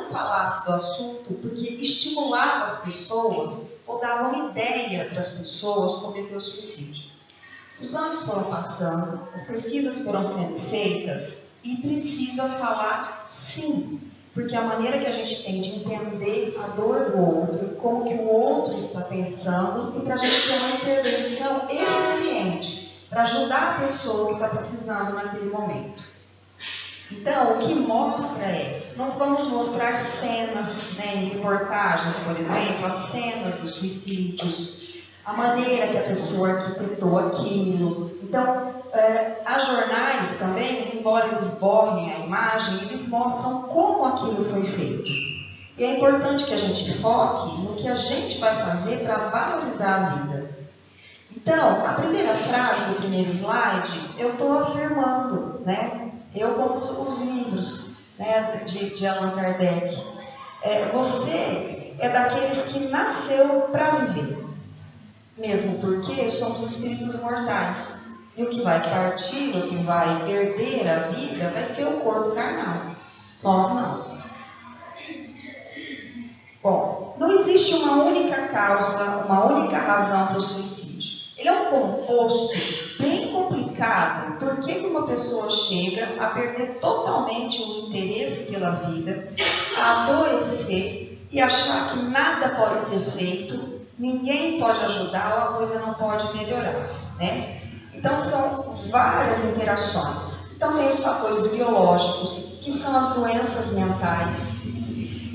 não falasse do assunto porque estimulava as pessoas ou dava uma ideia para as pessoas cometer o suicídio. Os anos foram passando, as pesquisas foram sendo feitas e precisa falar sim, porque a maneira que a gente tem de entender a dor do outro, como que o outro está pensando e para a gente ter uma intervenção eficiente para ajudar a pessoa que está precisando naquele momento. Então, o que mostra não vamos mostrar cenas, em reportagens, por exemplo, as cenas dos suicídios, a maneira que a pessoa arquitetou aquilo. Então, há jornais também, embora eles borrem a imagem, eles mostram como aquilo foi feito. E é importante que a gente foque no que a gente vai fazer para valorizar a vida. Então, a primeira frase do primeiro slide, eu estou afirmando, eu como os livros de Allan Kardec. Você é daqueles que nasceu para viver. Mesmo porque somos espíritos imortais. E o que vai partir, o que vai perder a vida, vai ser o corpo carnal. Nós não. Bom, não existe uma única causa, uma única razão para o suicídio. Ele é um composto bem complicado. Por que uma pessoa chega a perder totalmente o interesse pela vida, a adoecer e achar que nada pode ser feito, ninguém pode ajudar ou a coisa não pode melhorar, Então são várias interações. Então tem os fatores biológicos, que são as doenças mentais,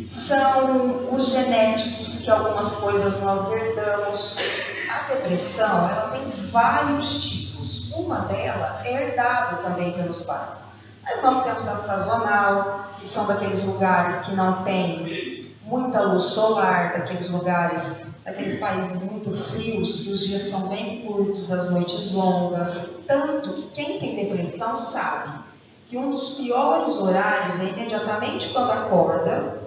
são os genéticos, que algumas coisas nós herdamos. A depressão, ela tem vários tipos. Uma delas é herdada também pelos pais. Mas nós temos a sazonal, que são daqueles lugares que não tem muita luz solar, daqueles países muito frios, que os dias são bem curtos, as noites longas. Tanto que quem tem depressão sabe que um dos piores horários é imediatamente quando acorda,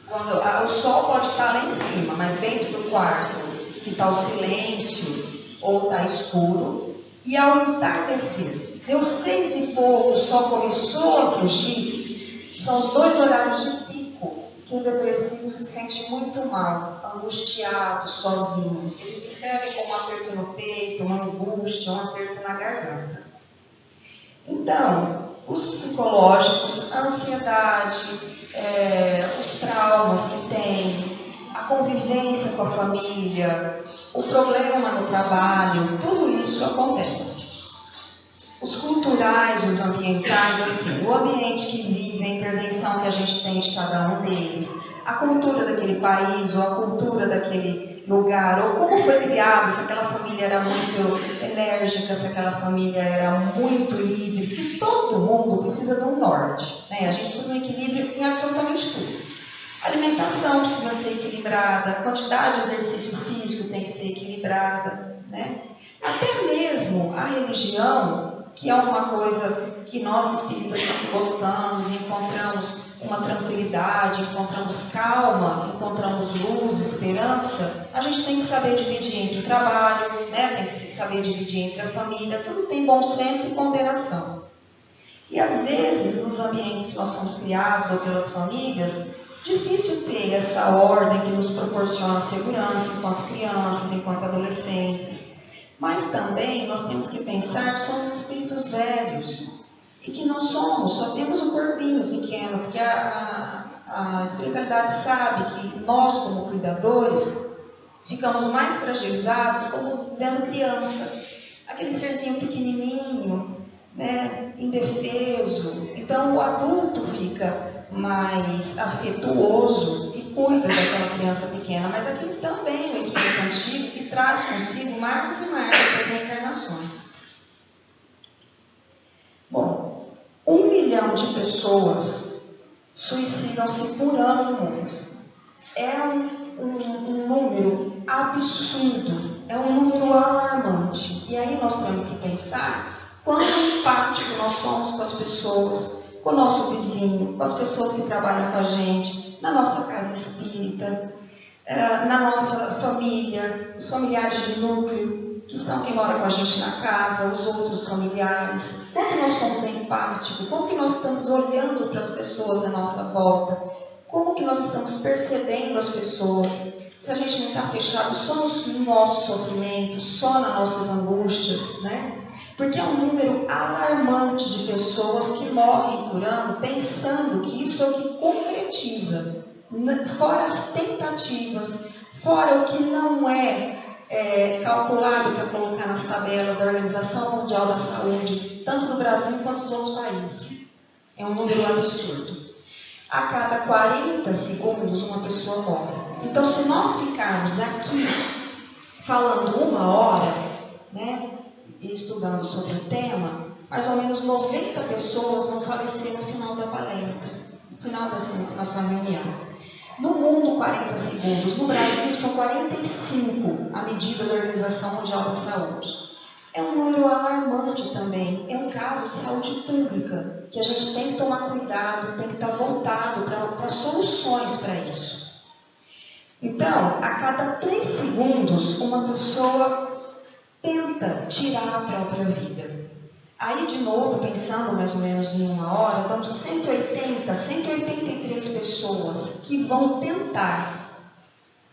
quando o sol pode estar lá em cima, mas dentro do quarto que está o silêncio ou está escuro, e ao entardecer, deu 6 e pouco, o sol começou a fugir, são os 2 horários de pico que o depressivo se sente muito mal, angustiado, sozinho. Eles escrevem com um aperto no peito, uma angústia, um aperto na garganta. Então, os psicológicos, a ansiedade, os traumas que tem, a convivência com a família, o problema no trabalho, tudo isso acontece. Os culturais, os ambientais, assim, o ambiente que vive, a intervenção que a gente tem de cada um deles, a cultura daquele país ou a cultura daquele lugar, ou como foi criado, se aquela família era muito enérgica, se aquela família era muito livre, que todo mundo precisa de um norte, A gente precisa de um equilíbrio em absolutamente tudo. A alimentação precisa ser equilibrada, a quantidade de exercício físico tem que ser equilibrada, Até mesmo a religião, que é uma coisa que nós espíritas gostamos, encontramos uma tranquilidade, encontramos calma, encontramos luz, esperança, a gente tem que saber dividir entre o trabalho, tem que saber dividir entre a família, tudo tem bom senso e ponderação. E às vezes, nos ambientes que nós somos criados ou pelas famílias, difícil ter essa ordem que nos proporciona segurança enquanto crianças, enquanto adolescentes. Mas também nós temos que pensar que somos espíritos velhos e que não somos, só temos um corpinho pequeno, porque a espiritualidade sabe que nós, como cuidadores, ficamos mais fragilizados como vendo criança, aquele serzinho pequenininho, indefeso. Então o adulto fica mais afetuoso e cuida daquela criança pequena, mas aquilo também é um espírito antigo que traz consigo marcas e marcas das reencarnações. Bom, 1 milhão de pessoas suicidam-se por ano no mundo. É um número absurdo, é um número alarmante. E aí nós temos que pensar quanto empático nós somos com as pessoas, com o nosso vizinho, com as pessoas que trabalham com a gente, na nossa casa espírita, na nossa família, os familiares de núcleo, que são quem mora com a gente na casa, os outros familiares. Quanto nós somos empáticos, como que nós estamos olhando para as pessoas à nossa volta, Como que nós estamos percebendo as pessoas? Se a gente não está fechado só nos nossos sofrimentos, só nas nossas angústias, né? Porque é um número alarmante de pessoas que morrem por ano pensando que isso é o que concretiza, fora as tentativas, fora o que não é calculado para colocar nas tabelas da Organização Mundial da Saúde, tanto no Brasil quanto nos outros países. É um número absurdo. A cada 40 segundos uma pessoa morre. Então, se nós ficarmos aqui falando 1 hora, né, e estudando sobre o tema, mais ou menos 90 pessoas vão falecer no final da palestra, no final da nossa reunião. No mundo, 40 segundos. No Brasil, são 45, a medida da Organização Mundial da Saúde. É um número alarmante também. É um caso de saúde pública, que a gente tem que tomar cuidado, tem que estar voltado para soluções para isso. Então, a cada 3 segundos, uma pessoa tenta tirar a própria vida. Aí, de novo, pensando mais ou menos em 1 hora, damos 183 pessoas que vão tentar,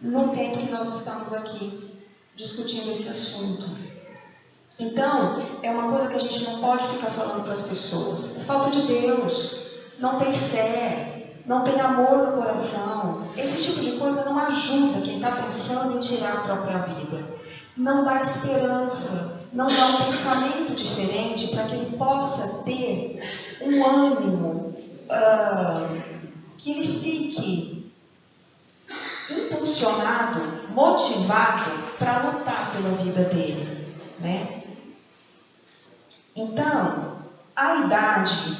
no tempo que nós estamos aqui discutindo esse assunto. Então, é uma coisa que a gente não pode ficar falando para as pessoas. É falta de Deus, não tem fé, não tem amor no coração. Esse tipo de coisa não ajuda quem está pensando em tirar a própria vida. Não dá esperança, não dá um pensamento diferente para que ele possa ter um ânimo que ele fique impulsionado, motivado para lutar pela vida dele, né? Então, a idade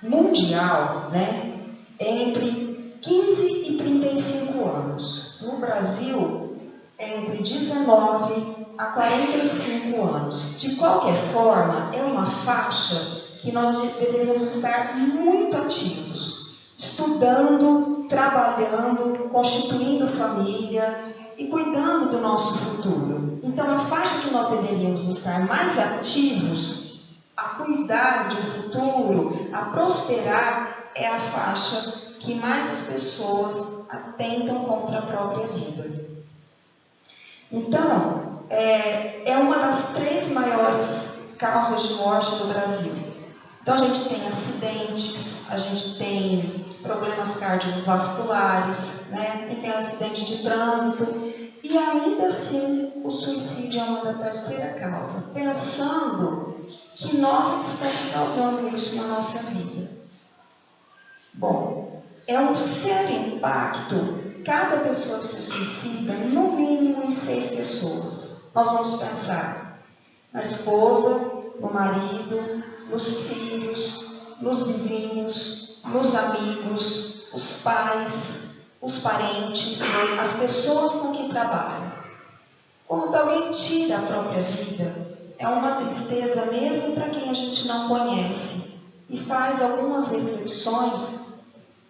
mundial, né, é entre 15 e 35 anos. No Brasil, é entre 19 a 45 anos. De qualquer forma, é uma faixa que nós deveríamos estar muito ativos, estudando, trabalhando, constituindo família e cuidando do nosso futuro. Então, a faixa que nós deveríamos estar mais ativos a cuidar de um futuro, a prosperar, é a faixa que mais as pessoas atentam contra a própria vida. Então, é uma das 3 maiores causas de morte no Brasil. Então, a gente tem acidentes, a gente tem problemas cardiovasculares, né? E tem acidente de trânsito, e ainda assim o suicídio é uma da 3ª causa, pensando que nós estamos causando isso na nossa vida. Bom, é um sério impacto. Cada pessoa que se suicida, no mínimo em 6 pessoas. Nós vamos pensar na esposa, no marido, nos filhos, nos vizinhos, nos amigos, os pais, os parentes, as pessoas com quem trabalham. Quando alguém tira a própria vida, é uma tristeza mesmo para quem a gente não conhece. E faz algumas reflexões,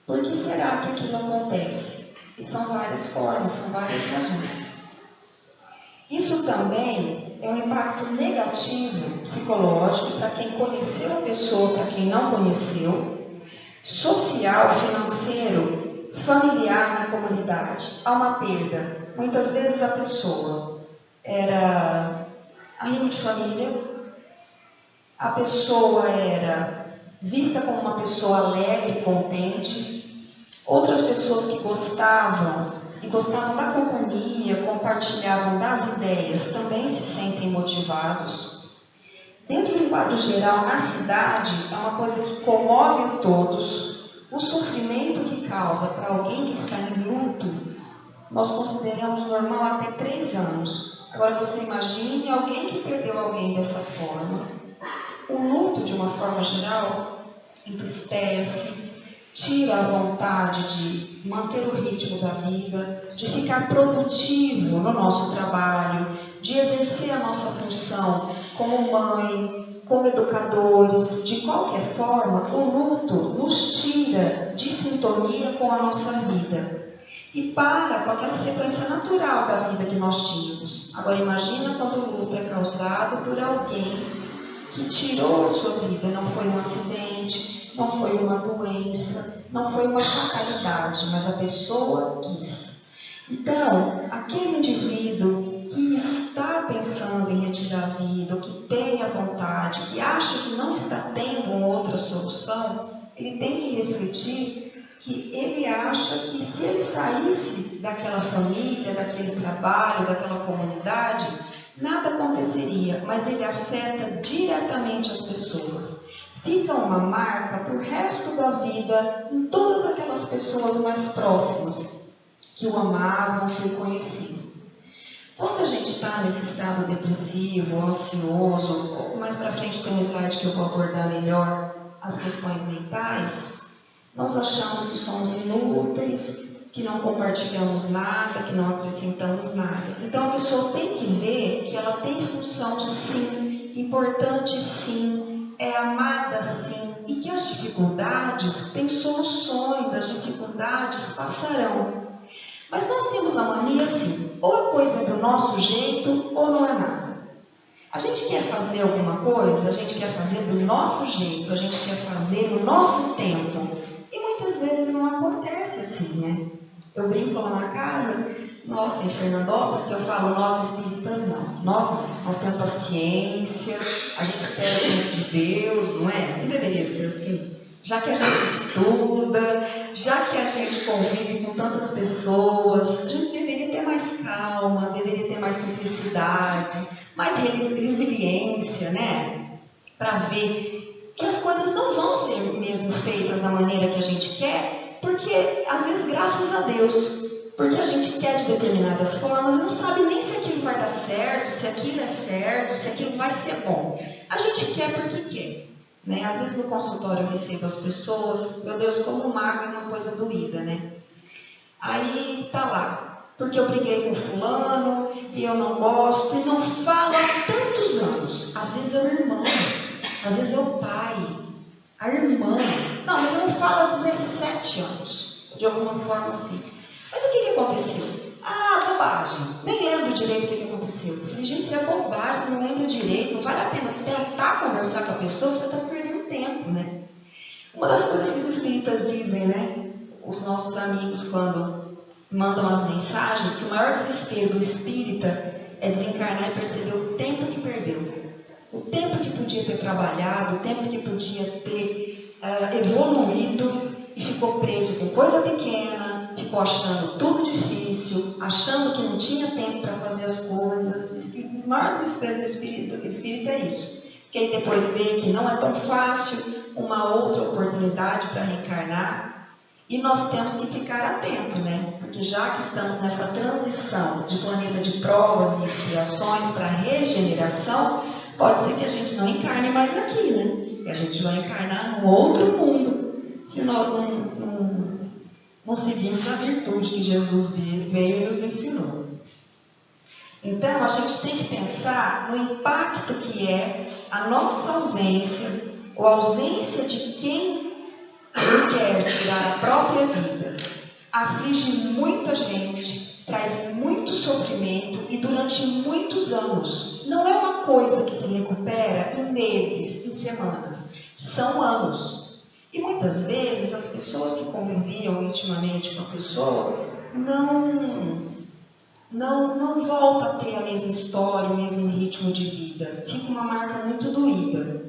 por que será que aquilo acontece? E são várias formas, são várias razões. Isso também é um impacto negativo, psicológico, para quem conheceu a pessoa, para quem não conheceu, social, financeiro, familiar na comunidade. Há uma perda. Muitas vezes a pessoa era amigo de família, a pessoa era vista como uma pessoa alegre, contente. Outras pessoas que gostavam da companhia, compartilhavam das ideias, também se sentem motivados. Dentro do quadro geral, na cidade, é uma coisa que comove todos. O sofrimento que causa para alguém que está em luto, nós consideramos normal até 3 anos. Agora você imagine alguém que perdeu alguém dessa forma. O luto, de uma forma geral, entristece, tira a vontade de manter o ritmo da vida, de ficar produtivo no nosso trabalho, de exercer a nossa função como mãe, como educadores. De qualquer forma, o luto nos tira de sintonia com a nossa vida e para com aquela sequência natural da vida que nós tínhamos. Agora imagina quando o luto é causado por alguém que tirou a sua vida. Não foi um acidente, não foi uma doença, não foi uma fatalidade, mas a pessoa quis. Então, aquele indivíduo que está pensando em retirar a vida, ou que tem a vontade, que acha que não está tendo uma outra solução, ele tem que refletir que ele acha que se ele saísse daquela família, daquele trabalho, daquela comunidade, nada aconteceria, mas ele afeta diretamente as pessoas. Fica uma marca para o resto da vida em todas aquelas pessoas mais próximas que o amavam, que o conheciam. Quando a gente está nesse estado depressivo, ansioso, mais para frente tem um slide que eu vou abordar melhor as questões mentais, nós achamos que somos inúteis, que não compartilhamos nada, que não acrescentamos nada. Então a pessoa tem que ver que ela tem função sim, importante sim, é amada sim, e que as dificuldades têm soluções, as dificuldades passarão. Mas nós temos a mania assim, ou a coisa é do nosso jeito ou não é nada. A gente quer fazer alguma coisa, a gente quer fazer do nosso jeito, a gente quer fazer no nosso tempo. E muitas vezes não acontece assim, né? Eu brinco lá na casa, nossa, em Fernandópolis, que eu falo, nós espíritas não. Nós temos paciência, a gente espera o tempo de Deus, não é? Não deveria ser assim. Já que a gente estuda, já que a gente convive com tantas pessoas, a gente deveria ter mais calma, deveria ter mais simplicidade, mais resiliência, né? Para ver que as coisas não vão ser mesmo feitas da maneira que a gente quer, porque às vezes graças a Deus, porque a gente quer de determinadas formas e não sabe nem se aquilo vai dar certo, se aquilo é certo, se aquilo vai ser bom. A gente quer porque quer. Né? Às vezes no consultório eu recebo as pessoas, meu Deus, como mago é uma coisa doída, né? Aí tá lá, porque eu briguei com fulano e eu não gosto, e não fala há tantos anos. Às vezes é o irmão, às vezes é o pai, a irmã. Não, mas eu não falo há 17 anos, de alguma forma assim. Mas o que aconteceu? Ah, bobagem, nem lembro direito o que aconteceu. Eu falei, gente, isso é bobagem, você não lembra direito, não vale a pena tentar conversar com a pessoa, você está perdendo tempo, né? Uma das coisas que os espíritas dizem, né? Os nossos amigos, quando mandam as mensagens, que o maior desespero do espírita é desencarnar e perceber o tempo que perdeu. O tempo que podia ter trabalhado, o tempo que podia ter evoluído e ficou preso com coisa pequena, ficou achando tudo difícil, achando que não tinha tempo para fazer as coisas. O maior desespero do espírito é isso. Que aí depois vê que não é tão fácil, uma outra oportunidade para reencarnar. E nós temos que ficar atentos, né? Porque já que estamos nessa transição de planeta de provas e expiações para regeneração, pode ser que a gente não encarne mais aqui, né? Que a gente vai encarnar num outro mundo, se nós não seguimos a virtude que Jesus veio e nos ensinou. Então, a gente tem que pensar no impacto que é a nossa ausência, ou a ausência de quem quer tirar a própria vida. Aflige muita gente, traz muito sofrimento e durante muitos anos. Não é uma coisa que se recupera em meses, em semanas. São anos. E muitas vezes as pessoas que conviviam intimamente com a pessoa não volta a ter a mesma história, o mesmo ritmo de vida. Fica uma marca muito doída.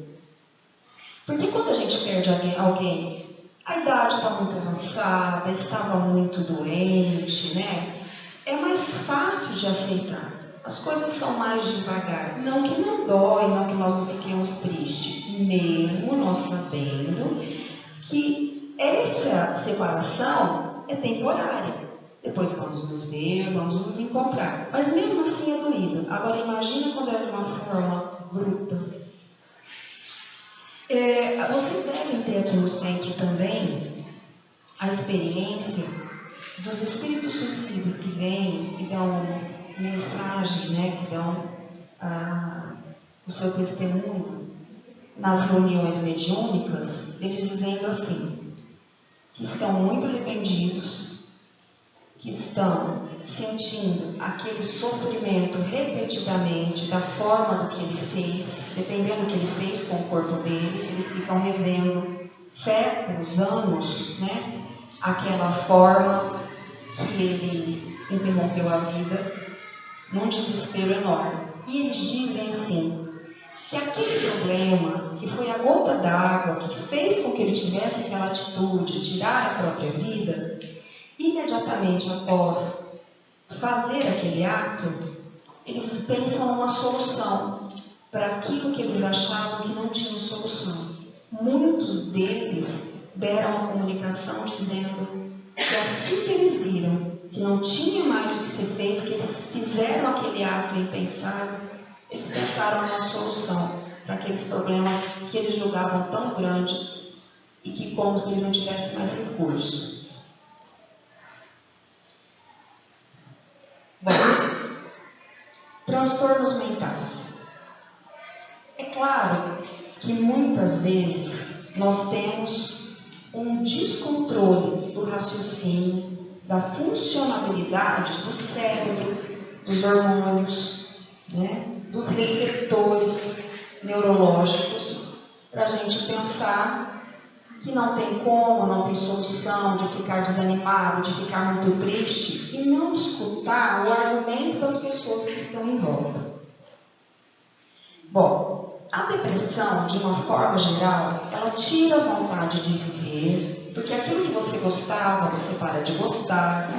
Porque quando a gente perde alguém, a idade está muito avançada, estava muito doente, né? É mais fácil de aceitar. As coisas são mais devagar. Não que não dói, não que nós não fiquemos tristes. Mesmo nós sabendo que essa separação é temporária. Depois vamos nos ver, vamos nos encontrar. Mas mesmo assim é doído. Agora imagina quando é de uma forma bruta. Vocês devem ter aqui no centro também a experiência dos espíritos suicidas que vêm e dão mensagem, né, que dão o seu testemunho nas reuniões mediúnicas, eles dizendo assim, que estão muito arrependidos, que estão sentindo aquele sofrimento repetidamente da forma do que ele fez, dependendo do que ele fez com o corpo dele, eles ficam revendo séculos, anos, né? Aquela forma que ele interrompeu a vida num desespero enorme. E eles dizem assim, que aquele problema, que foi a gota d'água, que fez com que ele tivesse aquela atitude de tirar a própria vida, imediatamente após fazer aquele ato, eles pensam numa solução para aquilo que eles achavam que não tinha solução. Muitos deles deram a comunicação dizendo que assim que eles viram que não tinha mais o que ser feito, que eles fizeram aquele ato impensado, eles pensaram numa solução para aqueles problemas que eles julgavam tão grande e que como se eles não tivessem mais recurso. Bom, transtornos mentais. É claro que muitas vezes nós temos um descontrole do raciocínio, da funcionalidade do cérebro, dos hormônios, né, dos receptores neurológicos, para a gente pensar que não tem como, não tem solução de ficar desanimado, de ficar muito triste e não escutar o argumento das pessoas que estão em volta. Bom, a depressão, de uma forma geral, ela tira a vontade de viver, porque aquilo que você gostava, você para de gostar,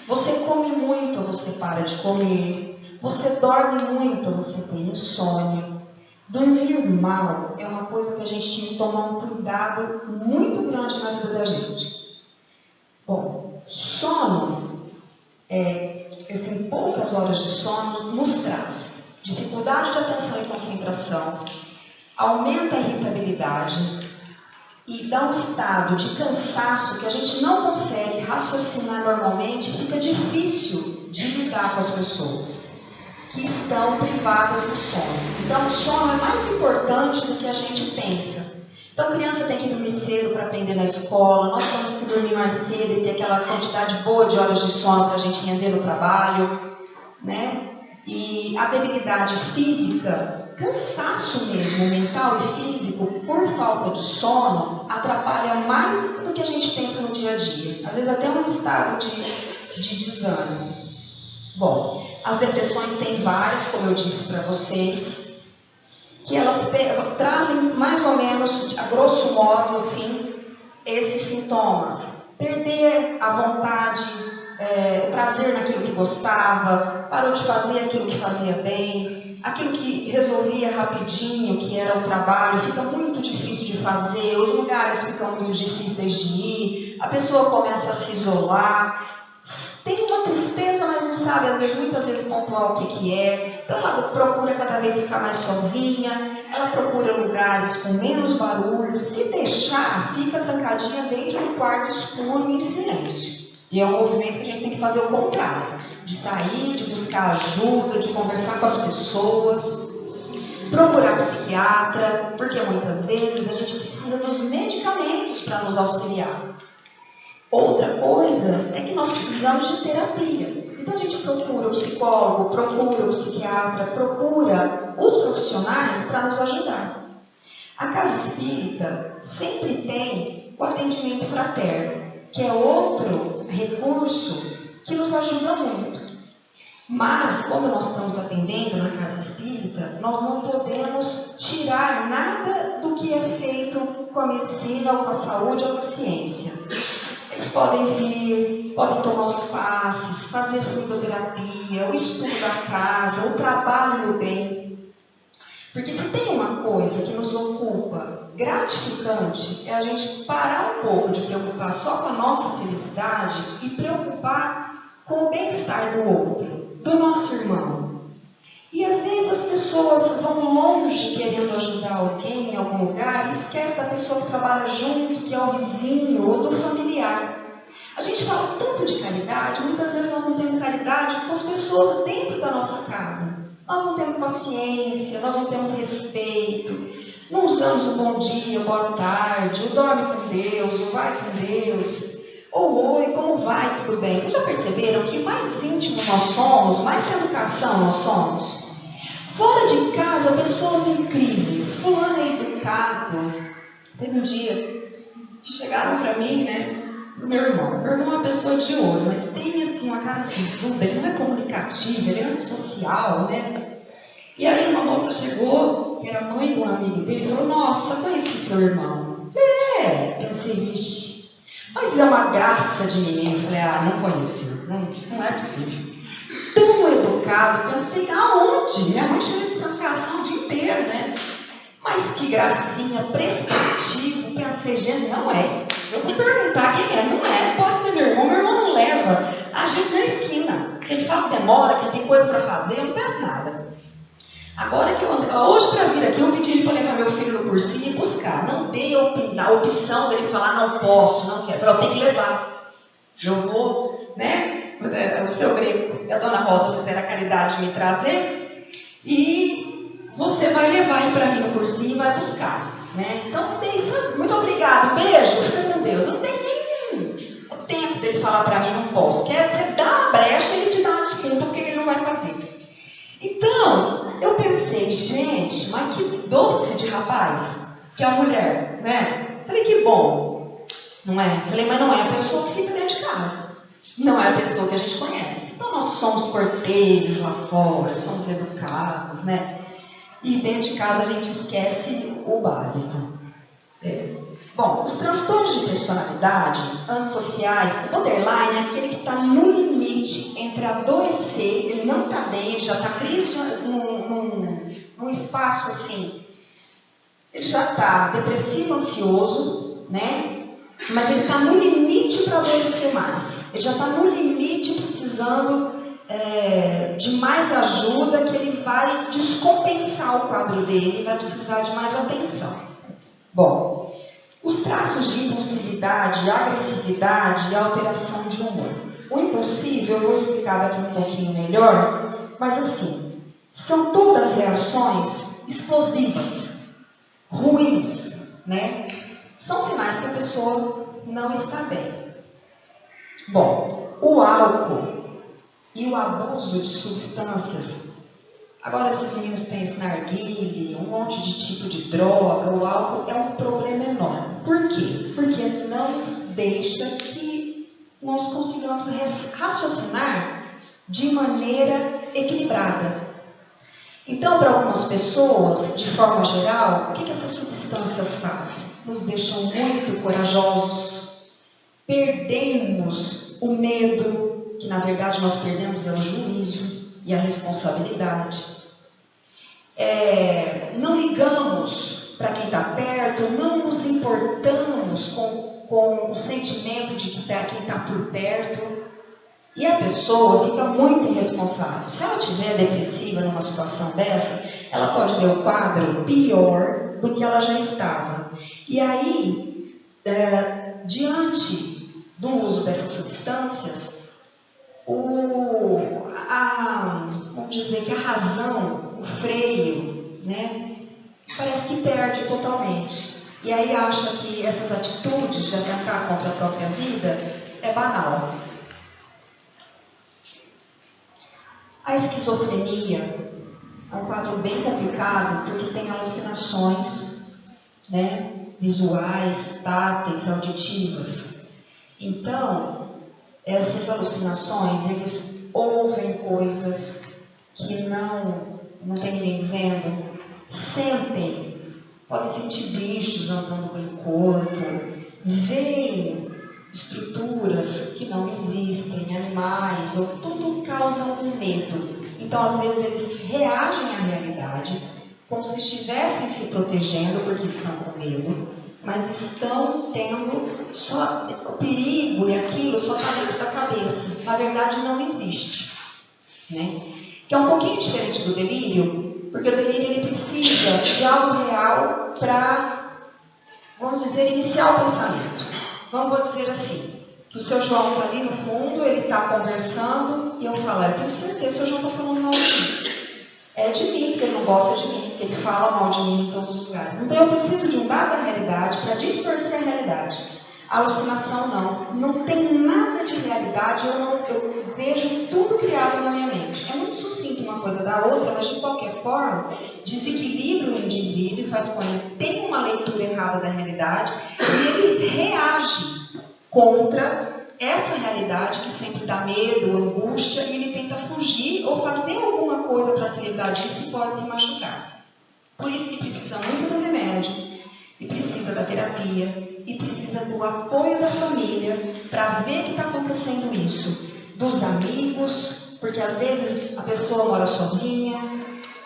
você come muito, você para de comer, você dorme muito, você tem insônia. Dormir mal é uma coisa que a gente tinha que tomar um cuidado muito grande na vida da gente. Bom, sono, assim, poucas horas de sono nos traz dificuldade de atenção e concentração, aumenta a irritabilidade e dá um estado de cansaço que a gente não consegue raciocinar normalmente e fica difícil de lidar com as pessoas que estão privadas do sono. Então, o sono é mais importante do que a gente pensa. Então, a criança tem que dormir cedo para aprender na escola, nós temos que dormir mais cedo e ter aquela quantidade boa de horas de sono para a gente render no trabalho, né? E a debilidade física, cansaço mesmo, mental e físico, por falta de sono, atrapalha mais do que a gente pensa no dia a dia. Às vezes até um estado de desânimo. Bom, as depressões têm várias, como eu disse para vocês, que elas trazem mais ou menos, a grosso modo, assim, esses sintomas. Perder a vontade, o prazer naquilo que gostava, parou de fazer aquilo que fazia bem, aquilo que resolvia rapidinho, que era o trabalho, fica muito difícil de fazer, os lugares ficam muito difíceis de ir, a pessoa começa a se isolar. Tem uma tristeza, mas não sabe, muitas vezes pontuar o que é. Então ela procura cada vez ficar mais sozinha, ela procura lugares com menos barulho. Se deixar, fica trancadinha dentro do quarto escuro e em silêncio. E é um movimento que a gente tem que fazer o contrário, de sair, de buscar ajuda, de conversar com as pessoas, procurar psiquiatra, porque muitas vezes a gente precisa dos medicamentos para nos auxiliar. Outra coisa é que nós precisamos de terapia. Então a gente procura o psicólogo, procura o psiquiatra, procura os profissionais para nos ajudar. A casa espírita sempre tem o atendimento fraterno, que é outro recurso que nos ajuda muito. Mas, quando nós estamos atendendo na casa espírita, nós não podemos tirar nada do que é feito com a medicina, ou com a saúde, ou com a ciência. Eles podem vir, podem tomar os passes, fazer fluidoterapia, o estudo da casa, o trabalho no bem. Porque se tem uma coisa que nos ocupa gratificante, é a gente parar um pouco de preocupar só com a nossa felicidade e preocupar com o bem-estar do outro, do nosso irmão. E às vezes as pessoas vão longe querendo ajudar alguém em algum lugar e esquece da pessoa que trabalha junto, que é o vizinho ou do familiar. A gente fala tanto de caridade, muitas vezes nós não temos caridade com as pessoas dentro da nossa casa. Nós não temos paciência, nós não temos respeito, não usamos o bom dia, boa tarde, o dorme com Deus, o vai com Deus. Ou oi, como vai? Tudo bem? Vocês já perceberam que mais íntimo nós somos, mais sem educação nós somos? Fora de casa, pessoas incríveis. Fulano é educado. Teve um dia que chegaram para mim, né? Do meu irmão. Meu irmão é uma pessoa de ouro, mas tem assim uma cara sisuda, ele não é comunicativo, ele é antissocial, né? E aí uma moça chegou, que era mãe de um amigo dele, e falou: nossa, conheci seu irmão. Pensei, vixe, mas é uma graça de menino. Falei: ah, não conheci, não é possível. Tão educado, pensei: aonde? Minha mãe chega de santificação o dia inteiro, né? Mas que gracinha, prestativo. Pensei: gente, não é. Eu vou perguntar quem é. Não é, pode ser meu irmão não leva a gente na esquina. Ele fala que demora, que tem coisa para fazer, eu não penso nada. Agora que hoje para vir aqui, eu pedi ele para levar meu filho no cursinho e buscar. Não dei a opção dele falar: não posso, não quero. Eu tenho que levar. Eu vou, né? O seu Grego e a dona Rosa fizeram a caridade de me trazer e você vai levar ele para mim no cursinho e vai buscar, né? Então, muito obrigado, beijo, fica com Deus. Eu não tenho nem o tempo dele falar para mim: não posso. Quer dizer, dá uma brecha e ele te dá uma desculpa porque ele não vai fazer. Então, eu pensei: gente, mas que doce de rapaz que é a mulher, né? Falei: que bom, não é? Falei: mas não é a pessoa que fica dentro de casa. Não é a pessoa que a gente conhece. Então nós somos corteses lá fora, somos educados, né? E dentro de casa a gente esquece o básico. Bom, os transtornos de personalidade antissociais, o borderline é aquele que está no limite entre adoecer, ele não está bem, ele já está crise num espaço assim, ele já está depressivo, ansioso, né? Mas ele está no limite para adoecer mais. Ele já está no limite precisando de mais ajuda, que ele vai descompensar o quadro dele, vai precisar de mais atenção. Bom, os traços de impulsividade, agressividade e alteração de humor. O impulsivo, eu vou explicar daqui um pouquinho melhor, mas assim, são todas reações explosivas, ruins, né? São sinais que a pessoa não está bem. Bom, o álcool e o abuso de substâncias. Agora esses meninos têm esse narguilé, um monte de tipo de droga. O álcool é um problema enorme. Por quê? Porque não deixa que nós consigamos raciocinar de maneira equilibrada. Então, para algumas pessoas, de forma geral, o que essas substâncias fazem? Nos deixam muito corajosos, perdemos o medo, que na verdade nós perdemos o juízo e a responsabilidade. Não ligamos para quem está perto, não nos importamos com o sentimento de que quem está por perto. E a pessoa fica muito irresponsável. Se ela estiver depressiva numa situação dessa, ela pode ver o quadro pior do que ela já estava. E aí, diante do uso dessas substâncias, vamos dizer que a razão, o freio, né, parece que perde totalmente. E aí acha que essas atitudes de atentar contra a própria vida é banal. A esquizofrenia é um quadro bem complicado porque tem alucinações, né, visuais, táteis, auditivas. Então, essas alucinações, eles ouvem coisas que não tem ninguém dizendo, sentem, podem sentir bichos andando pelo corpo, veem estruturas que não existem, animais, ou tudo causa um medo. Então, às vezes, eles reagem à realidade como se estivessem se protegendo porque estão com medo, mas estão tendo só o perigo e aquilo só está dentro da cabeça. Na verdade, não existe, né? Que é um pouquinho diferente do delírio, porque o delírio ele precisa de algo real para, vamos dizer, iniciar o pensamento. Vamos dizer assim, que o seu João está ali no fundo, ele está conversando, e eu falo: eu tenho certeza que o seu João está falando mal de mim. É de mim, porque ele não gosta de mim, porque ele fala mal de mim em todos os lugares. Então eu preciso de um dado da realidade para distorcer a realidade. A alucinação não tem nada de realidade, eu vejo tudo criado na minha mente. É muito sucinto uma coisa da outra, mas de qualquer forma, desequilibra o indivíduo e faz com que ele tenha uma leitura errada da realidade e ele reage contra essa realidade que sempre dá medo, angústia, e ele tenta fugir ou fazer alguma coisa para se livrar disso e pode se machucar. Por isso que precisa muito do remédio, e precisa da terapia, e precisa do apoio da família para ver que está acontecendo isso. Dos amigos, porque às vezes a pessoa mora sozinha,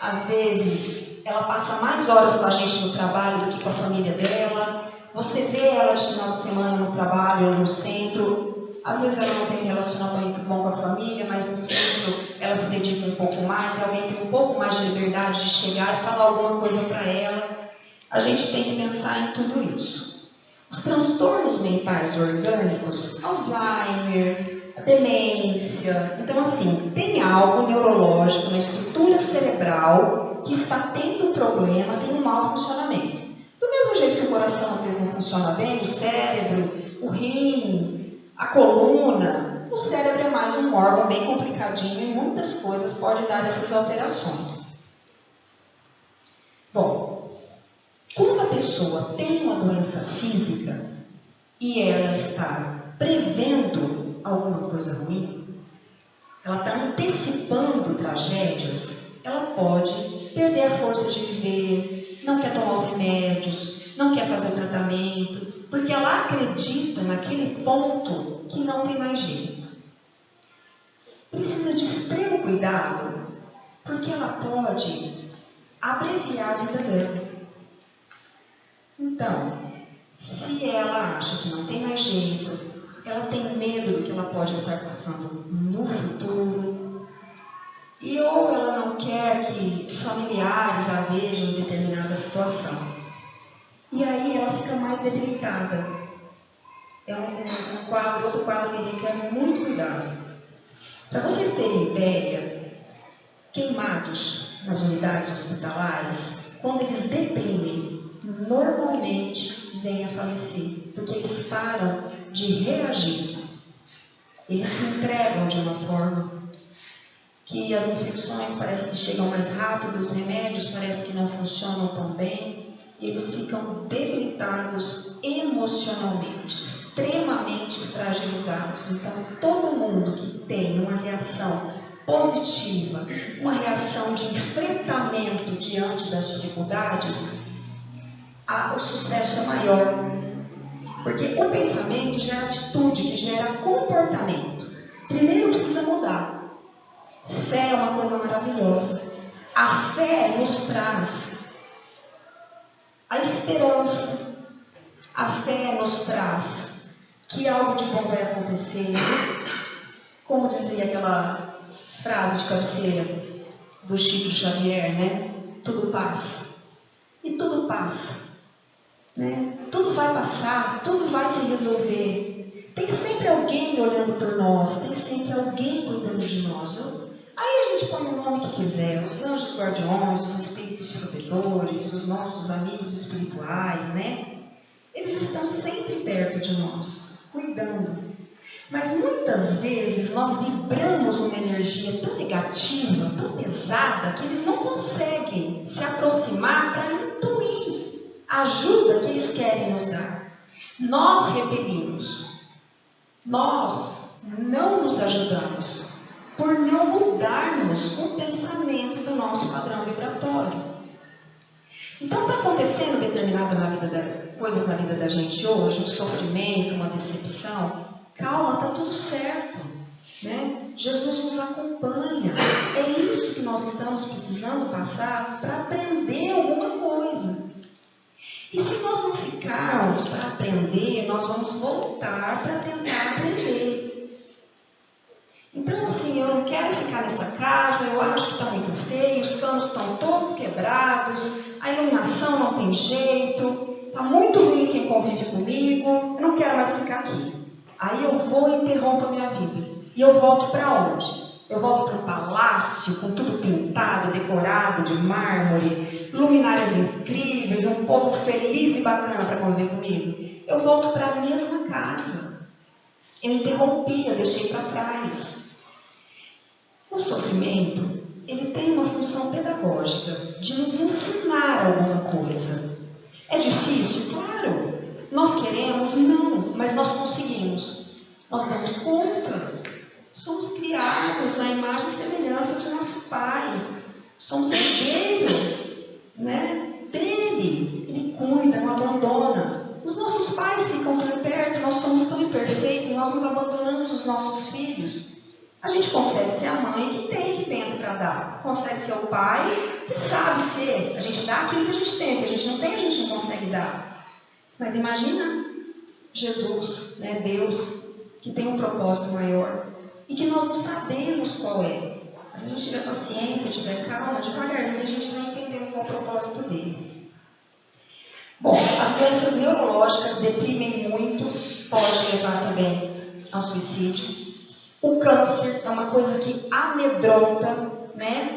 às vezes ela passa mais horas com a gente no trabalho do que com a família dela. Você vê ela de final de semana no trabalho ou no centro, às vezes ela não tem um relacionamento bom com a família, mas no centro ela se dedica um pouco mais, alguém tem um pouco mais de liberdade de chegar e falar alguma coisa para ela. A gente tem que pensar em tudo isso. Os transtornos mentais orgânicos, Alzheimer, demência, então assim, tem algo neurológico na estrutura cerebral que está tendo um problema, tem um mau funcionamento. Do mesmo jeito que o coração às vezes não funciona bem, o cérebro, o rim, a coluna, o cérebro é mais um órgão bem complicadinho e muitas coisas podem dar essas alterações. Bom, quando a pessoa tem uma doença física e ela está prevendo alguma coisa ruim, ela está antecipando tragédias, ela pode perder a força de viver, não quer tomar os remédios, não quer fazer o tratamento, porque ela acredita naquele ponto que não tem mais jeito. Precisa de extremo cuidado, porque ela pode abreviar a vida dela. Então, se ela acha que não tem mais jeito, ela tem medo do que ela pode estar passando no futuro, e ou ela não quer que os familiares a vejam em determinada situação. E aí ela fica mais debilitada. É outro quadro que requer muito cuidado. Para vocês terem ideia, queimados nas unidades hospitalares, quando eles deprimem, normalmente vêm a falecer, porque eles param de reagir. Eles se entregam de uma forma que as infecções parecem que chegam mais rápido, os remédios parecem que não funcionam tão bem, e eles ficam debilitados emocionalmente, extremamente fragilizados. Então, todo mundo que tem uma reação positiva, uma reação de enfrentamento diante das dificuldades, o sucesso é maior. Porque o pensamento gera atitude, que gera comportamento. Primeiro precisa mudar. Fé é uma coisa maravilhosa. A fé nos traz a esperança. A fé nos traz que algo de bom vai acontecer. Como dizia aquela frase de cabeceira do Chico Xavier, né? Tudo passa. E tudo passa. Né? Tudo vai passar, tudo vai se resolver. Tem sempre alguém olhando por nós, tem sempre alguém cuidando de nós. Aí a gente põe o nome que quiser, os anjos guardiões, os espíritos protetores, os nossos amigos espirituais, né? Eles estão sempre perto de nós, cuidando. Mas muitas vezes nós vibramos uma energia tão negativa, tão pesada, que eles não conseguem se aproximar para intuir a ajuda que eles querem nos dar. Nós repelimos. Nós não nos ajudamos por não mudarmos o pensamento do nosso padrão vibratório. Então está acontecendo coisas na vida da gente hoje, um sofrimento, uma decepção. Calma, está tudo certo. Né? Jesus nos acompanha. É isso que nós estamos precisando passar para aprender alguma coisa. E se nós não ficarmos para aprender, nós vamos voltar para tentar aprender. Então, assim, eu não quero ficar nessa casa, eu acho que está muito feio, os canos estão todos quebrados, a iluminação não tem jeito, está muito ruim quem convive comigo, eu não quero mais ficar aqui. Aí eu vou e interrompo a minha vida. E eu volto para onde? Eu volto para um palácio com tudo pintado, decorado de mármore, luminárias incríveis, um povo feliz e bacana para conviver comigo. eu volto para a mesma casa. Eu interrompi, eu deixei para trás. O sofrimento, ele tem uma função pedagógica de nos ensinar alguma coisa. É difícil? Claro. Nós queremos? Não, mas nós conseguimos. Nós damos conta. Somos criados à imagem e semelhança de nosso Pai. Somos herdeiros, dele. Ele cuida, não abandona. Os nossos pais ficam tão perto, nós somos tão imperfeitos, nós nos abandonamos os nossos filhos. A gente consegue ser a mãe que tem aqui dentro para dar. Consegue ser o pai que sabe ser. A gente dá aquilo que a gente tem, o que a gente não tem, a gente não consegue dar. Mas imagina Jesus, Deus, que tem um propósito maior e que nós não sabemos qual é. Mas se a gente tiver paciência, tiver calma, devagarzinho a gente vai entendendo qual é o propósito dele. Bom, as doenças neurológicas deprimem muito, pode levar também ao suicídio. O câncer é uma coisa que amedronta,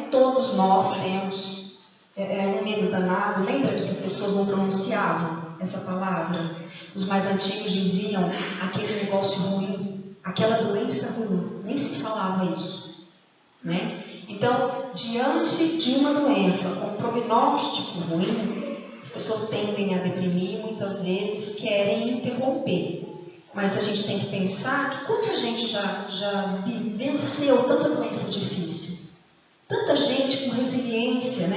Todos nós temos um medo danado. Lembra que as pessoas não pronunciavam essa palavra? Os mais antigos diziam aquele negócio ruim, aquela doença ruim. Nem se falava isso, Então, diante de uma doença com prognóstico ruim, as pessoas tendem a deprimir e muitas vezes querem interromper. Mas a gente tem que pensar que quanta gente já venceu tanta doença difícil. Tanta gente com resiliência,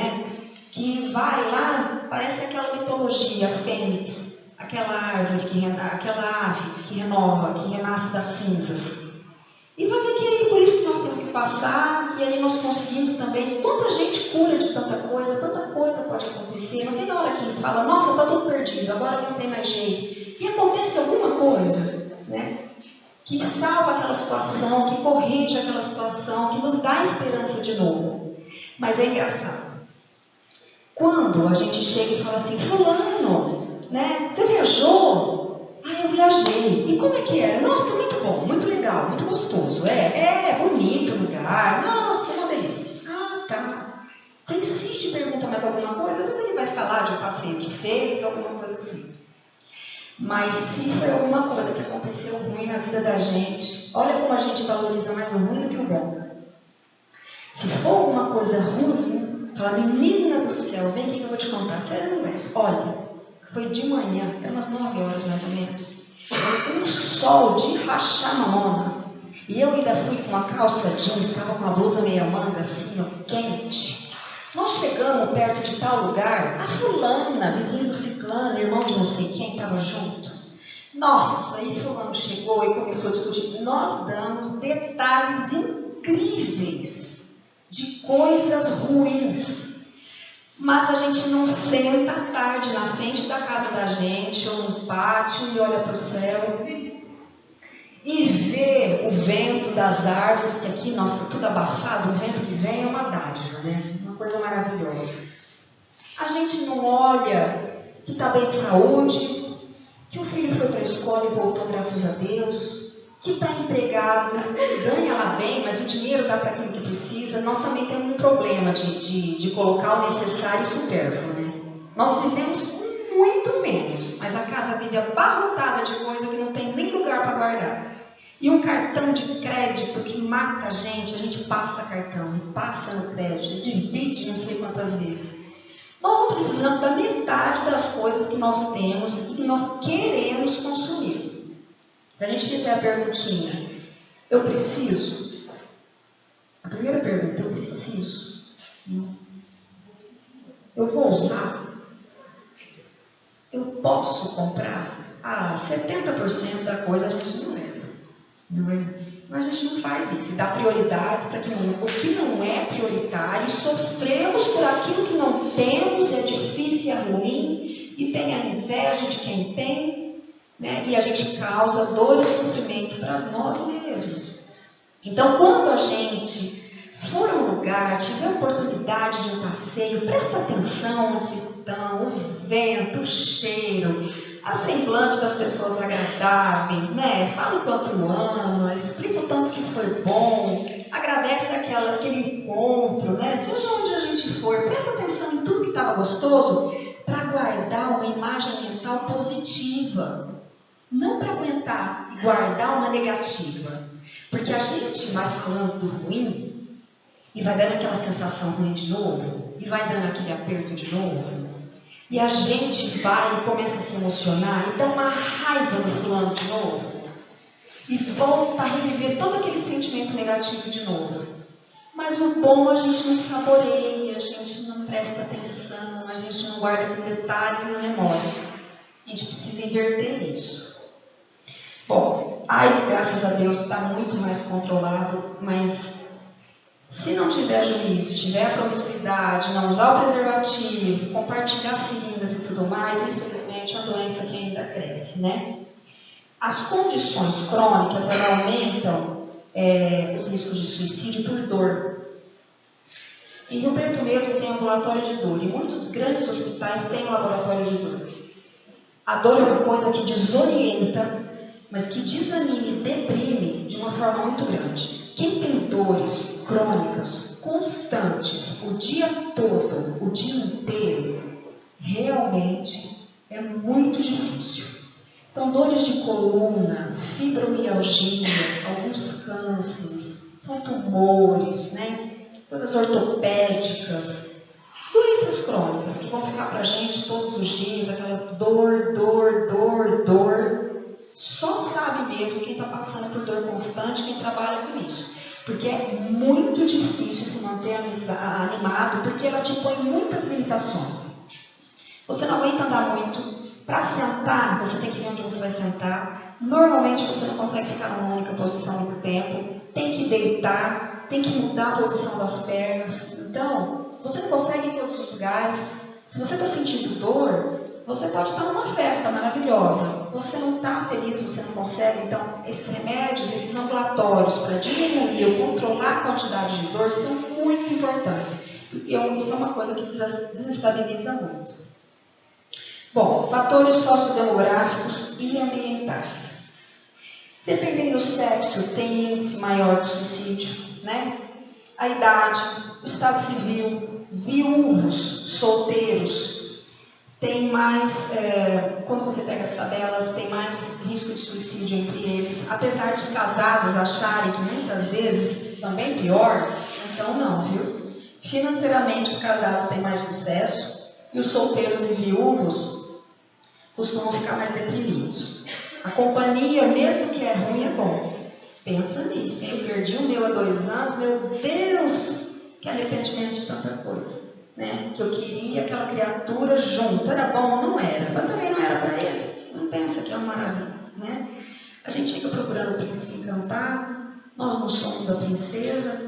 que vai lá, parece aquela mitologia, a fênix, aquela árvore, aquela ave que renova, que renasce das cinzas. E vai ver que aí por isso que nós temos que passar, e aí nós conseguimos também. Quanta gente cura de tanta coisa pode acontecer. Não tem hora que fala, nossa, está tudo perdido, agora não tem mais jeito. E acontece alguma coisa, que salva aquela situação, que corrige aquela situação, que nos dá esperança de novo. Mas é engraçado. Quando a gente chega e fala assim, fulano, você viajou? Ah, eu viajei. E como é que era? Nossa, muito bom, muito legal, muito gostoso. É bonito o lugar. Nossa, é uma delícia. Ah, tá. Você insiste e pergunta mais alguma coisa, às vezes ele vai falar de um passeio que fez, alguma coisa assim. Mas se foi alguma coisa que aconteceu ruim na vida da gente, olha como a gente valoriza mais o ruim do que o bom. Se for alguma coisa ruim, fala, menina do céu, vem aqui que eu vou te contar. Sério, não é? Olha, foi de manhã, eram umas 9 horas mais ou menos. Um sol de rachar mamona. E eu ainda fui com uma calça jeans, estava com uma blusa meia manga assim, quente. Nós chegamos perto de tal lugar, a fulana, vizinho do ciclano, irmão de não sei quem, estava junto. Nossa, aí fulano chegou e começou a discutir. Nós damos detalhes incríveis de coisas ruins. Mas a gente não senta à tarde na frente da casa da gente, ou no pátio, e olha para o céu e vê o vento das árvores, que aqui, nossa, tudo abafado, o vento que vem é uma dádiva, Uma coisa maravilhosa. A gente não olha que está bem de saúde, que o filho foi para a escola e voltou, graças a Deus, que está empregado, ganha lá bem, mas o dinheiro dá para aquilo que precisa. Nós também temos um problema de colocar o necessário e supérfluo, Nós vivemos com muito menos, mas a casa vive abarrotada de coisa que não tem nem lugar para guardar. E um cartão de crédito que mata a gente passa cartão, passa no crédito, divide não sei quantas vezes. Nós não precisamos da metade das coisas que nós temos e que nós queremos consumir. Se a gente fizer a perguntinha, eu preciso? A primeira pergunta, eu preciso? Eu vou usar? Eu posso comprar? 70% da coisa a gente não leva. Mas a gente não faz isso. E dá prioridades para o que não é prioritário. Sofremos por aquilo que não temos, é difícil, é ruim, e tem a inveja de quem tem, e a gente causa dor e sofrimento para nós mesmos. Então, quando a gente for a um lugar, tiver a oportunidade de um passeio, presta atenção onde vocês estão, o vento, o cheiro, a semblante das pessoas agradáveis, Fala o quanto ama, explica o tanto que foi bom, agradece aquele encontro, Seja onde a gente for, presta atenção em tudo que estava gostoso para guardar uma imagem mental positiva. Não para aguentar e guardar uma negativa. Porque a gente vai falando do ruim e vai dando aquela sensação ruim de novo, e vai dando aquele aperto de novo, e a gente vai e começa a se emocionar e dá uma raiva no fulano de novo, e volta a reviver todo aquele sentimento negativo de novo. Mas o bom a gente não saboreia, a gente não presta atenção, a gente não guarda com detalhes na memória. A gente precisa inverter isso. Bom, graças a Deus, está muito mais controlado, mas se não tiver juízo, tiver promiscuidade, não usar o preservativo, compartilhar seringas e tudo mais, infelizmente é uma doença que ainda cresce, né? As condições crônicas, elas aumentam os riscos de suicídio por dor. Em Rio Preto mesmo tem ambulatório de dor, e muitos grandes hospitais têm um laboratório de dor. A dor é uma coisa que desorienta, mas que desanima e deprime de uma forma muito grande. Quem tem dores crônicas, constantes, o dia todo, o dia inteiro, realmente é muito difícil. Então, dores de coluna, fibromialgia, alguns cânceres, são tumores, né? Coisas ortopédicas, doenças crônicas que vão ficar para a gente todos os dias, aquelas dor. Só sabe mesmo quem está passando por dor constante, quem trabalha com isso. Porque é muito difícil se manter animado, porque ela te põe muitas limitações. Você não aguenta andar muito. Para sentar, você tem que ver onde você vai sentar. Normalmente você não consegue ficar numa única posição muito tempo. Tem que deitar, tem que mudar a posição das pernas. Então, você não consegue ir em todos os lugares. Se você está sentindo dor, você pode estar numa festa maravilhosa. Você não está feliz, você não consegue. Então, esses remédios, esses ambulatórios para diminuir ou controlar a quantidade de dor são muito importantes. E isso é uma coisa que desestabiliza muito. Bom, fatores sociodemográficos e ambientais. Dependendo do sexo, tem índice maior de suicídio, né? A idade, o estado civil, viúvos, solteiros, tem mais, quando você pega as tabelas, tem mais risco de suicídio entre eles. Apesar dos casados acharem que muitas vezes também pior, então não, viu? Financeiramente, os casados têm mais sucesso e os solteiros e viúvos costumam ficar mais deprimidos. A companhia, mesmo que é ruim, é bom. Pensa nisso. Eu perdi o meu há 2 anos, meu Deus, que arrependimento de tanta coisa. Né? Que eu queria aquela criatura junto. Era bom? Não era. Mas também não era para ele. Não pensa que é uma maravilha. Né? A gente fica procurando o príncipe encantado. Nós não somos a princesa.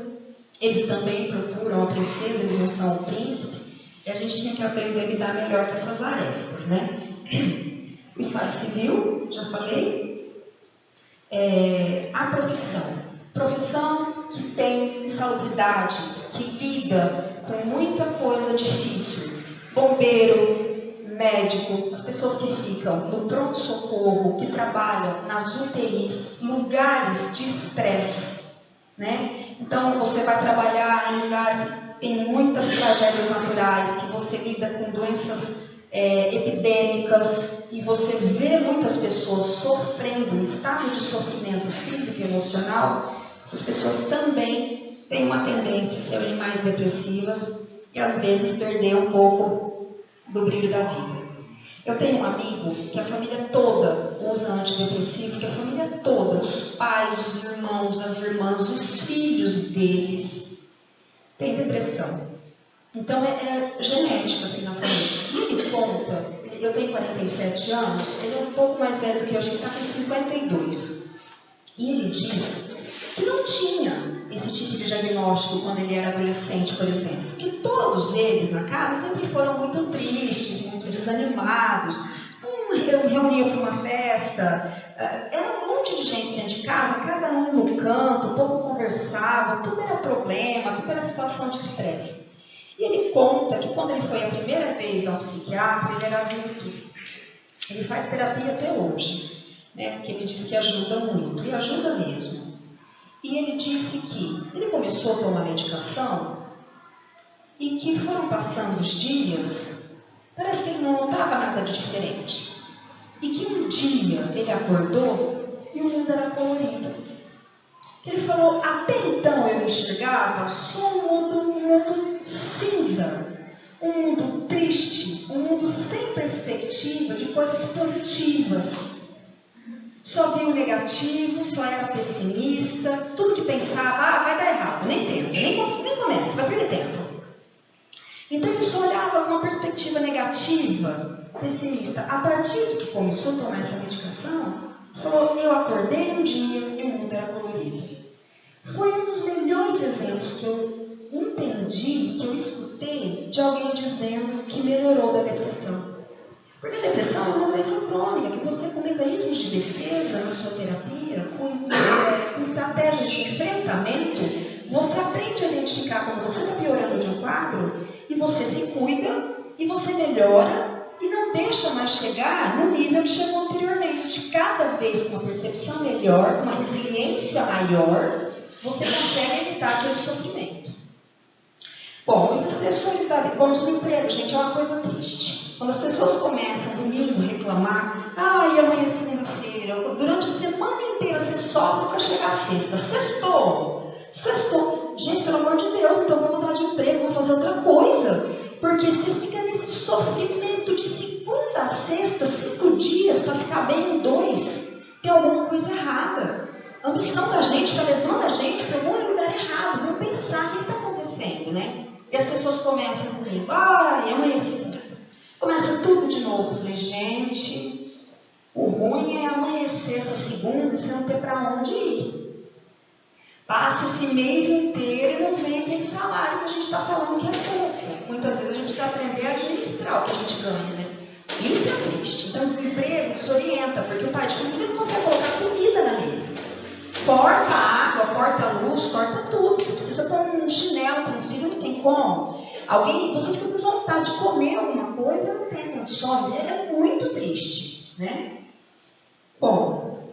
Eles também procuram a princesa, eles não são o príncipe. E a gente tinha que aprender a lidar melhor com essas arestas, né? O estado civil, já falei. A profissão que tem insalubridade, que lida com muita coisa difícil. Bombeiro, médico, as pessoas que ficam no pronto-socorro, que trabalham nas UTIs, lugares de estresse, né? Então, você vai trabalhar em lugares que tem muitas tragédias naturais, que você lida com doenças epidêmicas, e você vê muitas pessoas sofrendo, em estado de sofrimento físico e emocional. Essas pessoas também têm uma tendência a serem mais depressivas e às vezes perder um pouco do brilho da vida. Eu tenho um amigo que a família toda usa antidepressivo, que a família toda, os pais, os irmãos, as irmãs, os filhos deles, têm depressão. Então é genético assim na família. E ele conta, eu tenho 47 anos, ele é um pouco mais velho do que eu, acho que ele está com 52. E ele diz que não tinha esse tipo de diagnóstico quando ele era adolescente, por exemplo. Que todos eles na casa sempre foram muito tristes, muito desanimados. Reuniam para uma festa, era um monte de gente dentro de casa, cada um no canto, pouco conversava, tudo era problema, tudo era situação de estresse. E ele conta que quando ele foi a primeira vez ao psiquiatra, ele era adulto. Ele faz terapia até hoje, né? Porque ele diz que ajuda muito, e ajuda mesmo. E ele disse que ele começou a tomar medicação e que foram passando os dias, parece que ele não notava nada de diferente. e que um dia ele acordou e o mundo era colorido. Ele falou, até então eu enxergava só um mundo cinza, um mundo triste, um mundo sem perspectiva de coisas positivas. Só via o negativo, só era pessimista, tudo que pensava, vai dar errado, nem tenta, nem começa, vai perder tempo. Então ele só olhava com uma perspectiva negativa, pessimista. A partir de que começou a tomar essa medicação, falou, eu acordei um dia e o mundo era colorido. Foi um dos melhores exemplos que eu entendi, que eu escutei de alguém dizendo que melhorou da depressão. Porque a depressão é uma doença crônica, que você, com mecanismos de defesa na sua terapia, com estratégias de enfrentamento, você aprende a identificar quando você está piorando de um quadro, e você se cuida, e você melhora, e não deixa mais chegar no nível que chegou anteriormente. Cada vez com uma percepção melhor, com uma resiliência maior, você consegue evitar aquele sofrimento. Bom, os estressores da vida. Bom, desemprego, gente, é uma coisa triste. Quando as pessoas começam domingo a reclamar, e amanhã é segunda-feira, durante a semana inteira você sofre para chegar à sexta. Sextou. Gente, pelo amor de Deus, então vou mudar de emprego, vou fazer outra coisa. Porque você fica nesse sofrimento de segunda a sexta, 5 dias, para ficar bem em 2. Tem alguma coisa errada. A ambição da gente está levando a gente para algum lugar errado. Vamos pensar o que está acontecendo, né? E as pessoas começam comigo, amanhã é segunda. Começa tudo de novo. Eu falei, gente, o ruim é amanhecer essa segunda e você não ter para onde ir. Passa esse mês inteiro e não vem aquele salário que a gente está falando que é pouco. Muitas vezes a gente precisa aprender a administrar o que a gente ganha, né? Isso é triste. Então, o desemprego desorienta, porque o pai de família não consegue colocar comida na mesa. Corta a água, corta a luz, corta tudo. Você precisa pôr um chinelo para um filho, não tem como. Você fica com vontade de comer alguma coisa, não tem condições. É muito triste, né? Bom,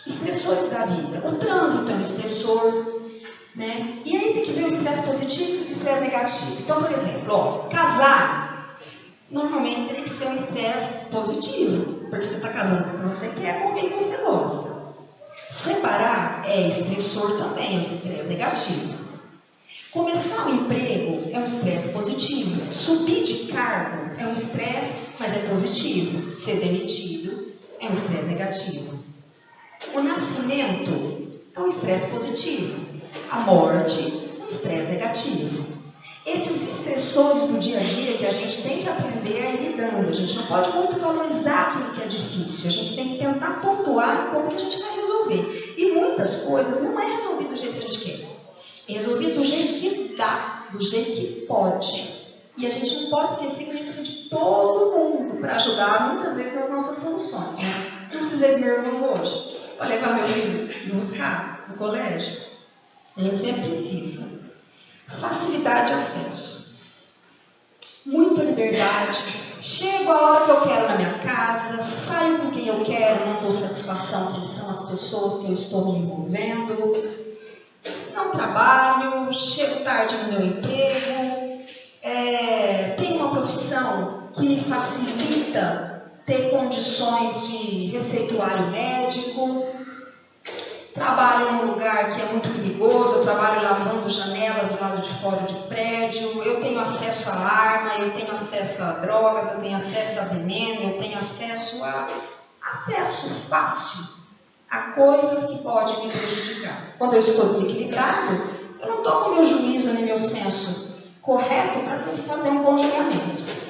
estressores da vida. O trânsito é um estressor, né? E aí tem que ver o estresse positivo e o estresse negativo. Então, por exemplo, casar, normalmente tem que ser um estresse positivo, porque você está casando com quem você quer, com quem você gosta. Separar é estressor também, é um estresse negativo. Começar um emprego é um estresse positivo. Subir de cargo é um estresse, mas é positivo. Ser demitido é um estresse negativo. O nascimento é um estresse positivo. A morte é um estresse negativo. Esses estressores do dia a dia que a gente tem que aprender a ir lidando. A gente não pode muito valorizar aquilo que é difícil. A gente tem que tentar pontuar como que a gente vai resolver. E muitas coisas não é resolvido do jeito que a gente quer. É resolvido do jeito que dá, do jeito que pode. E a gente não pode esquecer que a gente precisa de todo mundo para ajudar, muitas vezes, nas nossas soluções. Né? Eu precisei do meu irmão hoje para levar meu filho buscar no colégio. A gente sempre precisa. Facilidade de acesso. Muita liberdade. Chego a hora que eu quero na minha casa, saio com quem eu quero, não dou satisfação quem são as pessoas que eu estou me envolvendo. Não trabalho, chego tarde no meu emprego, tenho uma profissão que me facilita ter condições de receituário médico. Trabalho num lugar que é muito perigoso, eu trabalho lavando janelas do lado de fora de prédio, eu tenho acesso a arma, eu tenho acesso a drogas, eu tenho acesso a veneno, eu tenho acesso fácil a coisas que podem me prejudicar. Quando eu estou desequilibrado, eu não estou com meu juízo nem meu senso correto para fazer um bom julgamento.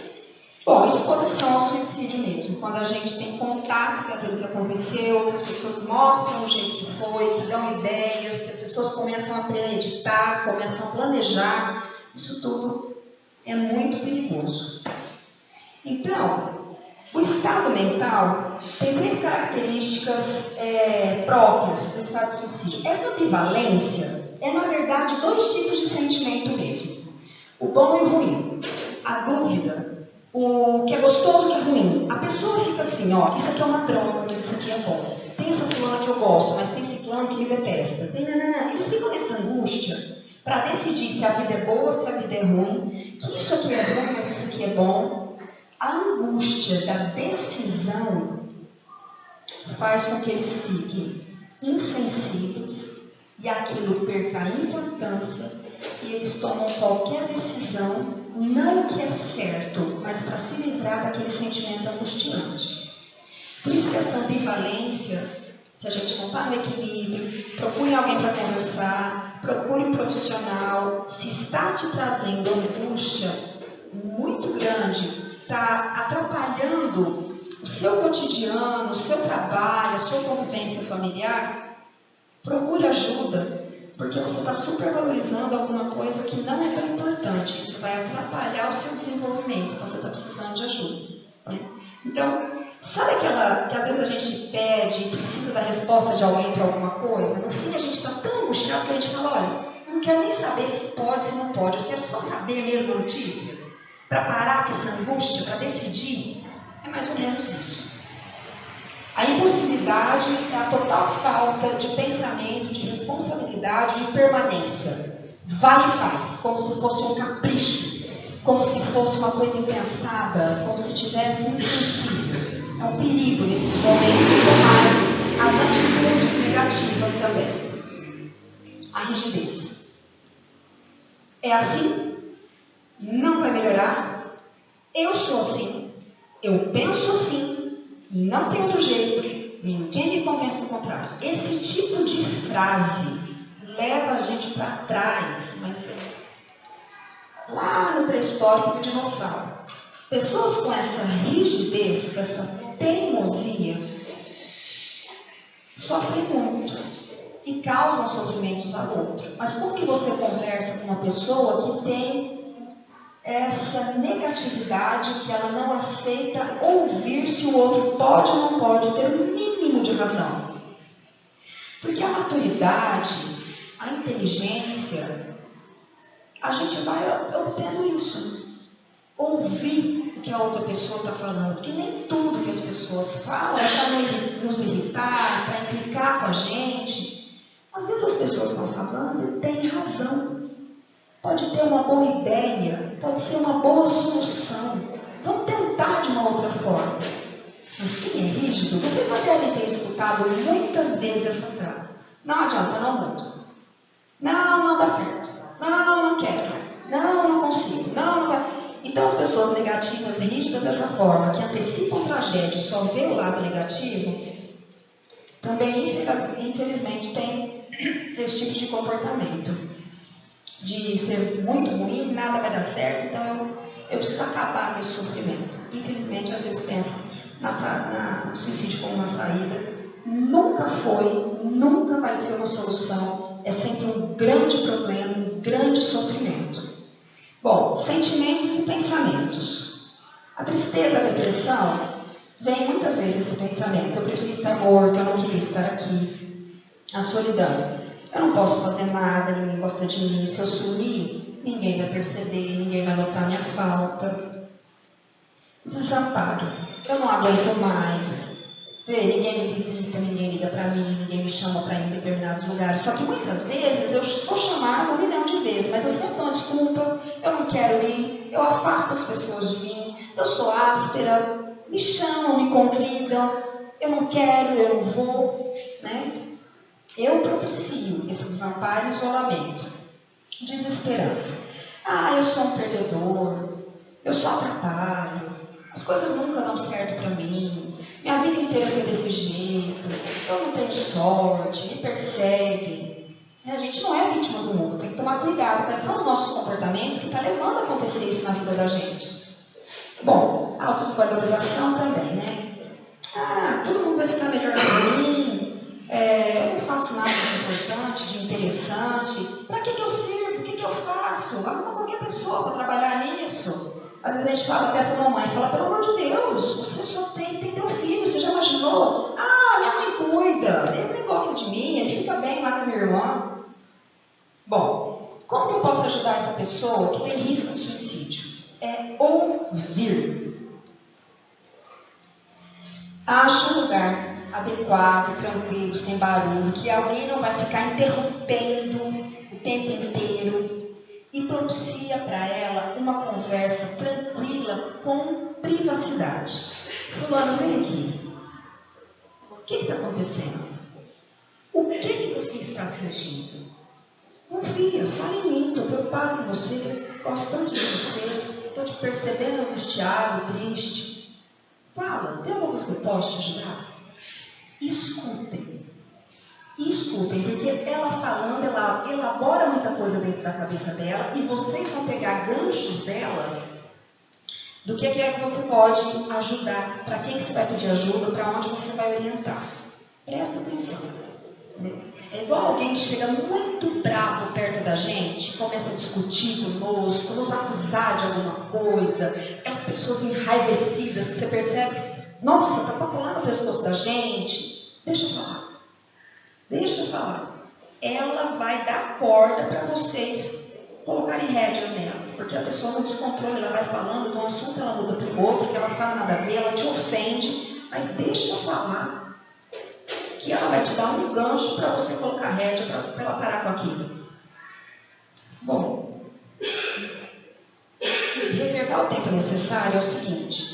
Bom, exposição ao suicídio mesmo, quando a gente tem contato com aquilo que aconteceu, que as pessoas mostram o jeito que foi, que dão ideias, que as pessoas começam a premeditar, começam a planejar, isso tudo é muito perigoso. Então, o estado mental tem 3 características próprias do estado de suicídio. Essa ambivalência é, na verdade, 2 tipos de sentimento mesmo. O bom e o ruim. A dúvida. O que é gostoso e o que é ruim. A pessoa fica assim, isso aqui é uma droga, mas isso aqui é bom. Tem essa fulana que eu gosto, mas tem esse plano que me detesta. Eles ficam nessa angústia para decidir se a vida é boa ou se a vida é ruim. Que isso aqui é ruim, mas isso aqui é bom. A angústia da decisão faz com que eles fiquem insensíveis e aquilo perca a importância e eles tomam qualquer decisão, não o que é certo, mas para se livrar daquele sentimento angustiante. Por isso que essa ambivalência, se a gente não está no equilíbrio, procure alguém para conversar, procure um profissional. Se está te trazendo angústia muito grande, está atrapalhando o seu cotidiano, o seu trabalho, a sua convivência familiar, procure ajuda, porque você está supervalorizando alguma coisa que não é tão importante. Isso vai atrapalhar o seu desenvolvimento, você está precisando de ajuda, né? Então, sabe aquela que às vezes a gente pede e precisa da resposta de alguém para alguma coisa? No fim a gente está tão angustiado que a gente fala, olha, eu não quero nem saber se pode, se não pode, eu quero só saber mesmo a notícia, para parar com essa angústia, para decidir. É mais ou menos isso. A impulsividade é a total falta de pensamento, de responsabilidade, de permanência. Vai e faz, como se fosse um capricho, como se fosse uma coisa impensada, como se tivesse insensível. É um perigo nesses momentos tomar as atitudes negativas também. A rigidez. É assim? Não vai melhorar? Eu sou assim. Eu penso assim. Não tem outro jeito, ninguém me convence do contrário. Esse tipo de frase leva a gente para trás, mas lá no pré-histórico do dinossauro. Pessoas com essa rigidez, com essa teimosia, sofrem muito e causam sofrimentos ao outro. Mas como que você conversa com uma pessoa que tem essa negatividade, que ela não aceita ouvir se o outro pode ou não pode ter o mínimo de razão? Porque a maturidade, a inteligência, a gente vai obtendo isso. Ouvir o que a outra pessoa está falando, que nem tudo que as pessoas falam é para nos irritar, para implicar com a gente. Às vezes as pessoas estão falando e têm razão. Pode ter uma boa ideia, pode ser uma boa solução. Vamos tentar de uma outra forma. Mas quem é rígido, vocês já devem ter escutado muitas vezes essa frase. Não adianta, não mudo. Não dá certo. Não quero. Não consigo. Não vai. Então as pessoas negativas e rígidas dessa forma, que antecipam tragédia e só vê o lado negativo, também infelizmente tem esse tipo de comportamento. De ser muito ruim, nada vai dar certo, então eu preciso acabar com esse sofrimento. Infelizmente, às vezes pensa no suicídio como uma saída. Nunca foi, nunca vai ser uma solução. É sempre um grande problema, um grande sofrimento. Bom, sentimentos e pensamentos. A tristeza, a depressão, vem muitas vezes esse pensamento. Eu prefiro estar morto, eu não queria estar aqui. A solidão. Eu não posso fazer nada, ninguém gosta de mim. Se eu sumir, ninguém vai perceber, ninguém vai notar minha falta. Desamparo. Eu não aguento mais. Ninguém me visita, ninguém liga para mim, ninguém me chama para ir em determinados lugares. Só que muitas vezes eu sou chamada 1 milhão de vezes, mas eu sempre dou uma desculpa, eu não quero ir, eu afasto as pessoas de mim, eu sou áspera, me chamam, me convidam, eu não quero, eu não vou, né? Eu propicio esse desamparo e isolamento. Desesperança. Eu sou um perdedor, eu só atrapalho, as coisas nunca dão certo para mim, minha vida inteira foi desse jeito, eu não tenho sorte, me perseguem. A gente não é vítima do mundo, tem que tomar cuidado, quais são os nossos comportamentos que estão levando a acontecer isso na vida da gente. Bom, a autodesvalorização também, né? Todo mundo vai ficar melhor que mim. Eu não faço nada de importante, de interessante. Para que eu sirvo? O que eu faço? Arruma qualquer pessoa para trabalhar nisso. Às vezes a gente fala até para a mamãe, fala, pelo amor de Deus, você só tem teu filho, você já imaginou? Minha mãe cuida, ele nem gosta de mim, ele fica bem lá com a minha irmã. Bom, como que eu posso ajudar essa pessoa que tem risco de suicídio? É ouvir. Ache um lugar adequado, tranquilo, sem barulho, que alguém não vai ficar interrompendo o tempo inteiro e propicia para ela uma conversa tranquila com privacidade. Fulano, vem aqui. que está acontecendo? O que você está sentindo? Confia, fale em mim, estou preocupado com você, gosto tanto de você, estou te percebendo angustiado, triste. Fala, tem alguma coisa que eu posso te ajudar? Escutem. Escutem, porque ela falando, ela elabora muita coisa dentro da cabeça dela e vocês vão pegar ganchos dela do que é que você pode ajudar, para quem que você vai pedir ajuda, para onde você vai orientar. Presta atenção. É igual alguém que chega muito bravo perto da gente, começa a discutir conosco, nos acusar de alguma coisa, aquelas pessoas enraivecidas que você percebe que, nossa, está papulando o pescoço da gente. Deixa eu falar. Deixa eu falar. Ela vai dar corda para vocês colocarem rédea nelas, porque a pessoa no descontrole, ela vai falando de um assunto, ela muda para o outro, que ela fala nada a ver, ela te ofende, mas deixa eu falar, que ela vai te dar um gancho para você colocar rédea, para ela parar com aquilo. Bom, reservar o tempo necessário é o seguinte: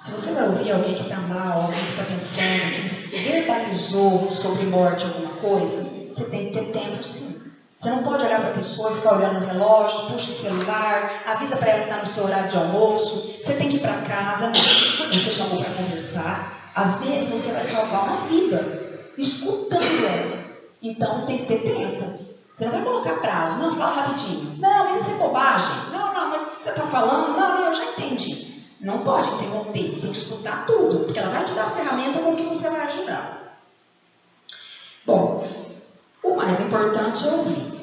se você vai ouvir alguém que está mal, alguém que está pensando, que verbalizou sobre morte alguma coisa, você tem que ter tempo sim. Você não pode olhar para a pessoa e ficar olhando no relógio, puxa o celular, avisa para ela que está no seu horário de almoço, você tem que ir para casa, não. Você chamou para conversar. Às vezes você vai salvar uma vida, escutando ela. Então tem que ter tempo. Você não vai colocar prazo, não, fala rapidinho. Não, mas isso é bobagem. Não, mas você está falando, não, eu já entendi. Não pode interromper, tem que escutar tudo, porque ela vai te dar a ferramenta com que você vai ajudar. Bom, o mais importante é ouvir.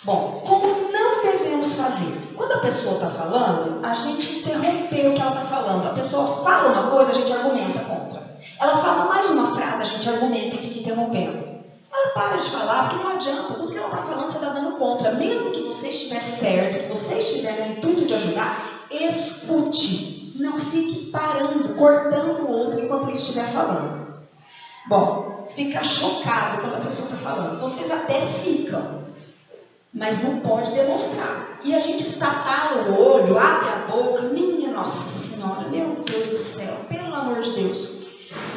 Bom, como não devemos fazer? Quando a pessoa está falando, a gente interrompeu o que ela está falando. A pessoa fala uma coisa, a gente argumenta contra. Ela fala mais uma frase, a gente argumenta e fica interrompendo. Ela para de falar, porque não adianta, tudo que ela está falando você está dando contra. Mesmo que você estiver certo, que você estiver no intuito de ajudar, escute. Não fique parando, cortando o outro enquanto ele estiver falando. Bom, ficar chocado quando a pessoa está falando. Vocês até ficam, mas não pode demonstrar. E a gente estatala o olho, abre a boca, minha Nossa Senhora, meu Deus do céu, pelo amor de Deus.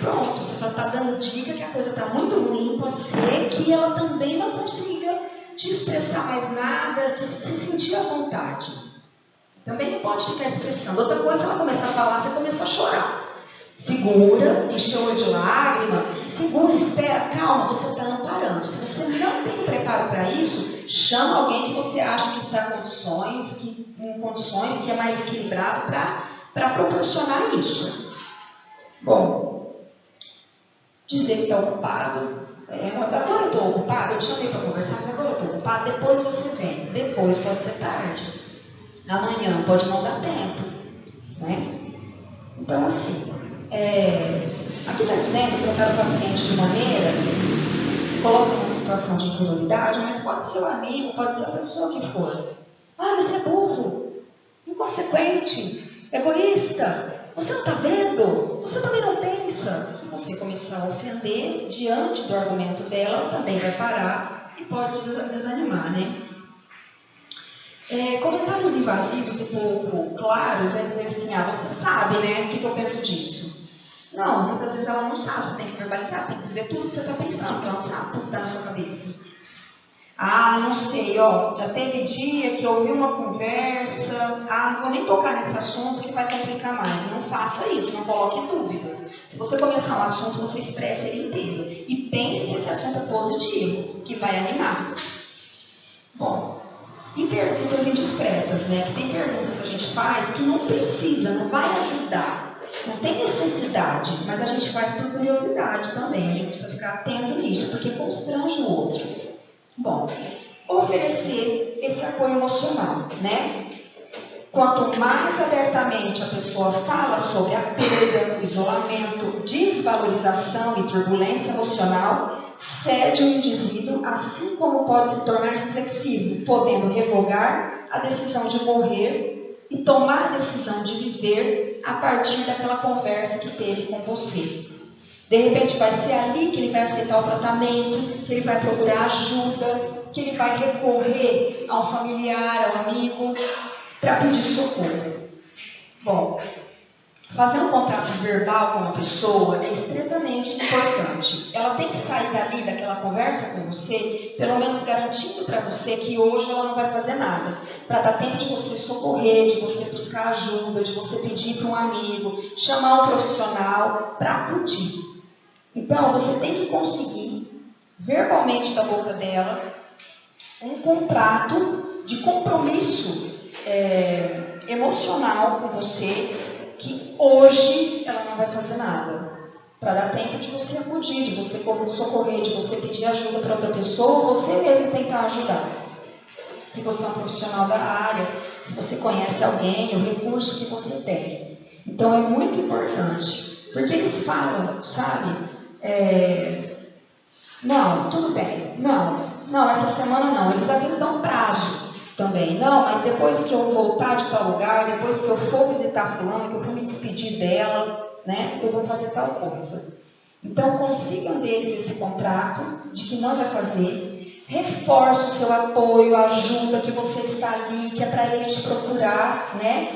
Pronto, você só está dando dica que a coisa está muito ruim, pode ser que ela também não consiga te expressar mais nada, de se sentir à vontade. Também não pode ficar expressando. Outra coisa, se ela começar a falar, você começa a chorar. Segura, enche o olho de lágrima, segura, espera, calma, você está amparando. Se você não tem preparo para isso, chama alguém que você acha que está em condições, que é mais equilibrado para proporcionar isso. Bom, dizer que está ocupado, agora eu estou ocupado, eu te chamei para conversar, mas agora eu estou ocupado, depois você vem, depois pode ser tarde, amanhã pode não dar tempo, né? Então assim, aqui está dizendo tratar o paciente de maneira, coloca uma situação de inferioridade, mas pode ser o amigo, pode ser a pessoa que for. Ah, você é burro, inconsequente, egoísta, você não está vendo, você também não pensa. Se você começar a ofender diante do argumento dela, ela também vai parar e pode desanimar, né? Comentários invasivos e pouco claros é dizer assim, você sabe, né, o que eu penso disso? Não, muitas vezes ela não sabe, você tem que verbalizar, você tem que dizer tudo que você está pensando, porque ela não sabe tudo que está na sua cabeça. Não sei, já teve dia que eu ouvi uma conversa, não vou nem tocar nesse assunto que vai complicar mais. Não faça isso, não coloque dúvidas. Se você começar um assunto, você expressa ele inteiro. E pense se esse assunto é positivo, que vai animar. Bom, e perguntas indiscretas, né? Que tem perguntas que a gente faz que não precisa, não vai ajudar. Não tem necessidade, mas a gente faz por curiosidade também. A gente precisa ficar atento nisso, porque constrange o outro. Bom, oferecer esse apoio emocional, né? Quanto mais abertamente a pessoa fala sobre a perda, o isolamento, desvalorização e turbulência emocional, cede o indivíduo, assim como pode se tornar reflexivo, podendo revogar a decisão de morrer e tomar a decisão de viver a partir daquela conversa que teve com você. De repente vai ser ali que ele vai aceitar o tratamento, que ele vai procurar ajuda, que ele vai recorrer a um familiar, a um amigo, para pedir socorro. Bom, fazer um contrato verbal com uma pessoa é extremamente importante. Ela tem que sair dali, daquela conversa com você, pelo menos garantindo para você que hoje ela não vai fazer nada. Para dar tempo de você socorrer, de você buscar ajuda, de você pedir para um amigo, chamar um profissional para acudir. Então, você tem que conseguir, verbalmente da boca dela, um contrato de compromisso emocional com você, que hoje ela não vai fazer nada. Para dar tempo de você acudir, de você socorrer, de você pedir ajuda para outra pessoa, você mesmo tentar ajudar. Se você é um profissional da área, se você conhece alguém, o recurso que você tem. Então é muito importante, porque eles falam, sabe? Não, tudo bem, não, essa semana não. Eles às vezes dão prazo também. Não, mas depois que eu voltar de tal lugar, depois que eu for visitar fulano, que eu for me despedir dela, né, eu vou fazer tal coisa. Então consigam deles esse contrato de que não vai fazer. Reforce o seu apoio, a ajuda, que você está ali, que é para ele te procurar, né?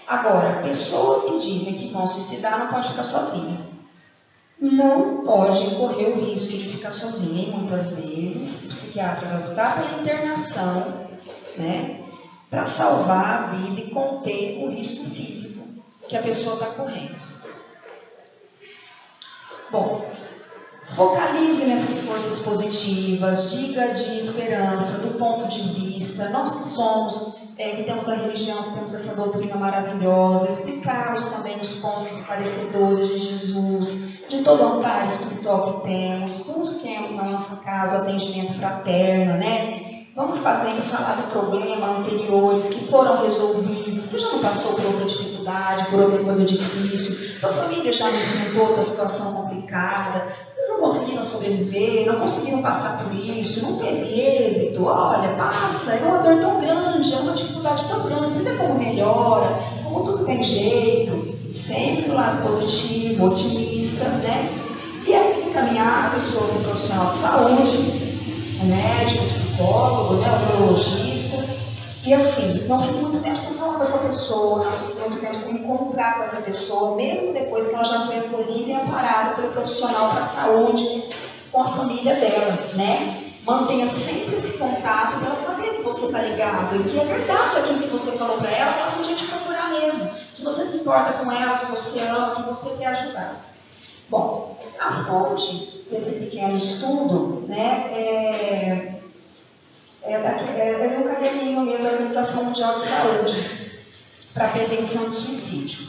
Agora, pessoas que dizem que vão suicidar não podem ficar sozinhas. Não pode correr o risco de ficar sozinha. E muitas vezes o psiquiatra vai optar pela internação, né, para salvar a vida e conter o risco físico que a pessoa está correndo. Bom, focalize nessas forças positivas, diga de esperança, do ponto de vista. Nós que somos, que temos a religião, que temos essa doutrina maravilhosa, explicarmos também os pontos esclarecedores de Jesus, de todo o amparo espiritual que temos, busquemos na nossa casa o atendimento fraterno, né? Vamos falar do problema anteriores que foram resolvidos. Você já não passou por outra dificuldade, por outra coisa difícil? Tua família já não enfrentou outra situação complicada? Vocês não conseguiram sobreviver, não conseguiram passar por isso, não teve êxito? Olha, passa, é uma dor tão grande, é uma dificuldade tão grande. Você vê como melhora, como tudo tem jeito. Sempre do lado positivo, otimista, né? E aí encaminhar a pessoa para um profissional de saúde, o médico, o psicólogo, né, o neurologista, e assim, não fique muito tempo sem falar com essa pessoa, não fique muito tempo sem encontrar com essa pessoa, mesmo depois que ela já foi acolhida e amparada pelo profissional da saúde, com a família dela, né? Mantenha sempre esse contato para ela saber que você está ligado e que é verdade aquilo que você falou para ela, que ela podia te procurar mesmo, que você se importa com ela, que você ama, que você quer ajudar. Bom, a fonte desse pequeno estudo, né, é um caderninho mesmo da Organização Mundial de Saúde para a prevenção de suicídio.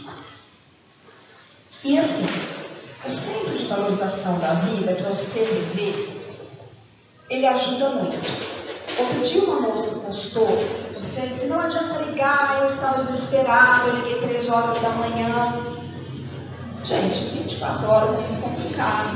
E assim, o Centro de Valorização da Vida, que é o CVV, ele ajuda muito. Outro dia uma moça postou, disse, não adianta ligar, eu estava desesperada, eu liguei 3 horas da manhã. Gente, 24 horas é muito complicado.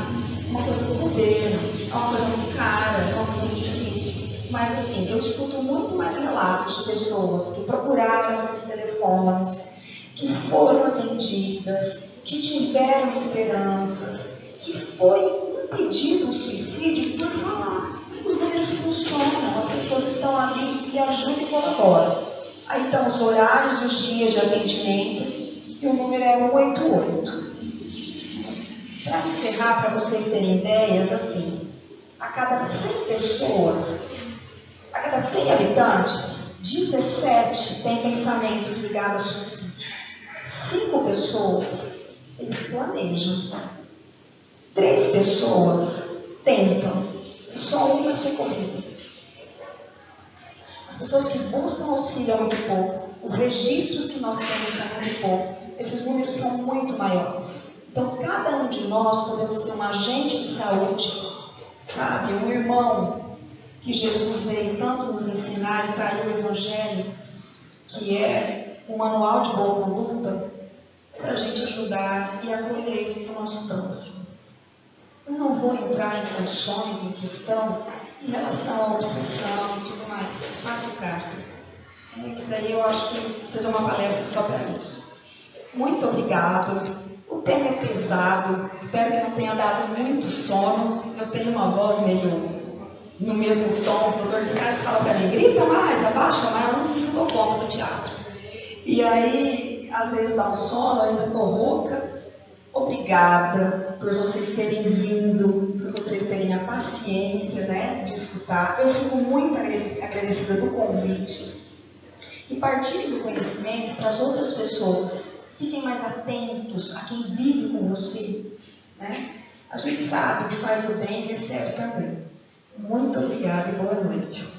Uma coisa do governo, é uma coisa muito cara, é uma coisa muito difícil. Mas assim, eu escuto muito mais relatos de pessoas que procuraram esses telefones, que foram atendidas, que tiveram esperanças, que foi impedido o suicídio por falar. Os números funcionam, as pessoas estão ali e ajudam e colaboram. Aí estão os horários, os dias de atendimento, e o número é 188. Para encerrar, para vocês terem ideias, assim, a cada 100 pessoas, a cada 100 habitantes, 17 têm pensamentos ligados ao suicídio. 5 pessoas, eles planejam. 3 pessoas tentam, e só uma é socorrida. As pessoas que buscam auxílio é muito pouco, os registros que nós temos são muito pouco, esses números são muito maiores. Então, cada um de nós podemos ser um agente de saúde, sabe? Um irmão que Jesus veio tanto nos ensinar e trair o Evangelho, que é um manual de boa conduta, para a gente ajudar e acolher o nosso próximo. Eu não vou entrar em condições, em questão, em relação à obsessão e tudo mais. Faça carta. Isso aí eu acho que precisa de uma palestra só para isso. Muito obrigado. O tema é pesado, espero que não tenha dado muito sono. Eu tenho uma voz meio no mesmo tom. O doutor Descartes fala para mim, grita mais, abaixa mais, eu não dou conta do teatro. E aí, que às vezes dá um sono, eu ainda estou rouca. Obrigada por vocês terem vindo, por vocês terem a paciência, né, de escutar. Eu fico muito agradecida do convite. E partilhe do conhecimento para as outras pessoas. Fiquem mais atentos a quem vive com você, né? A gente sabe que faz o bem e recebe também. Muito obrigada e boa noite.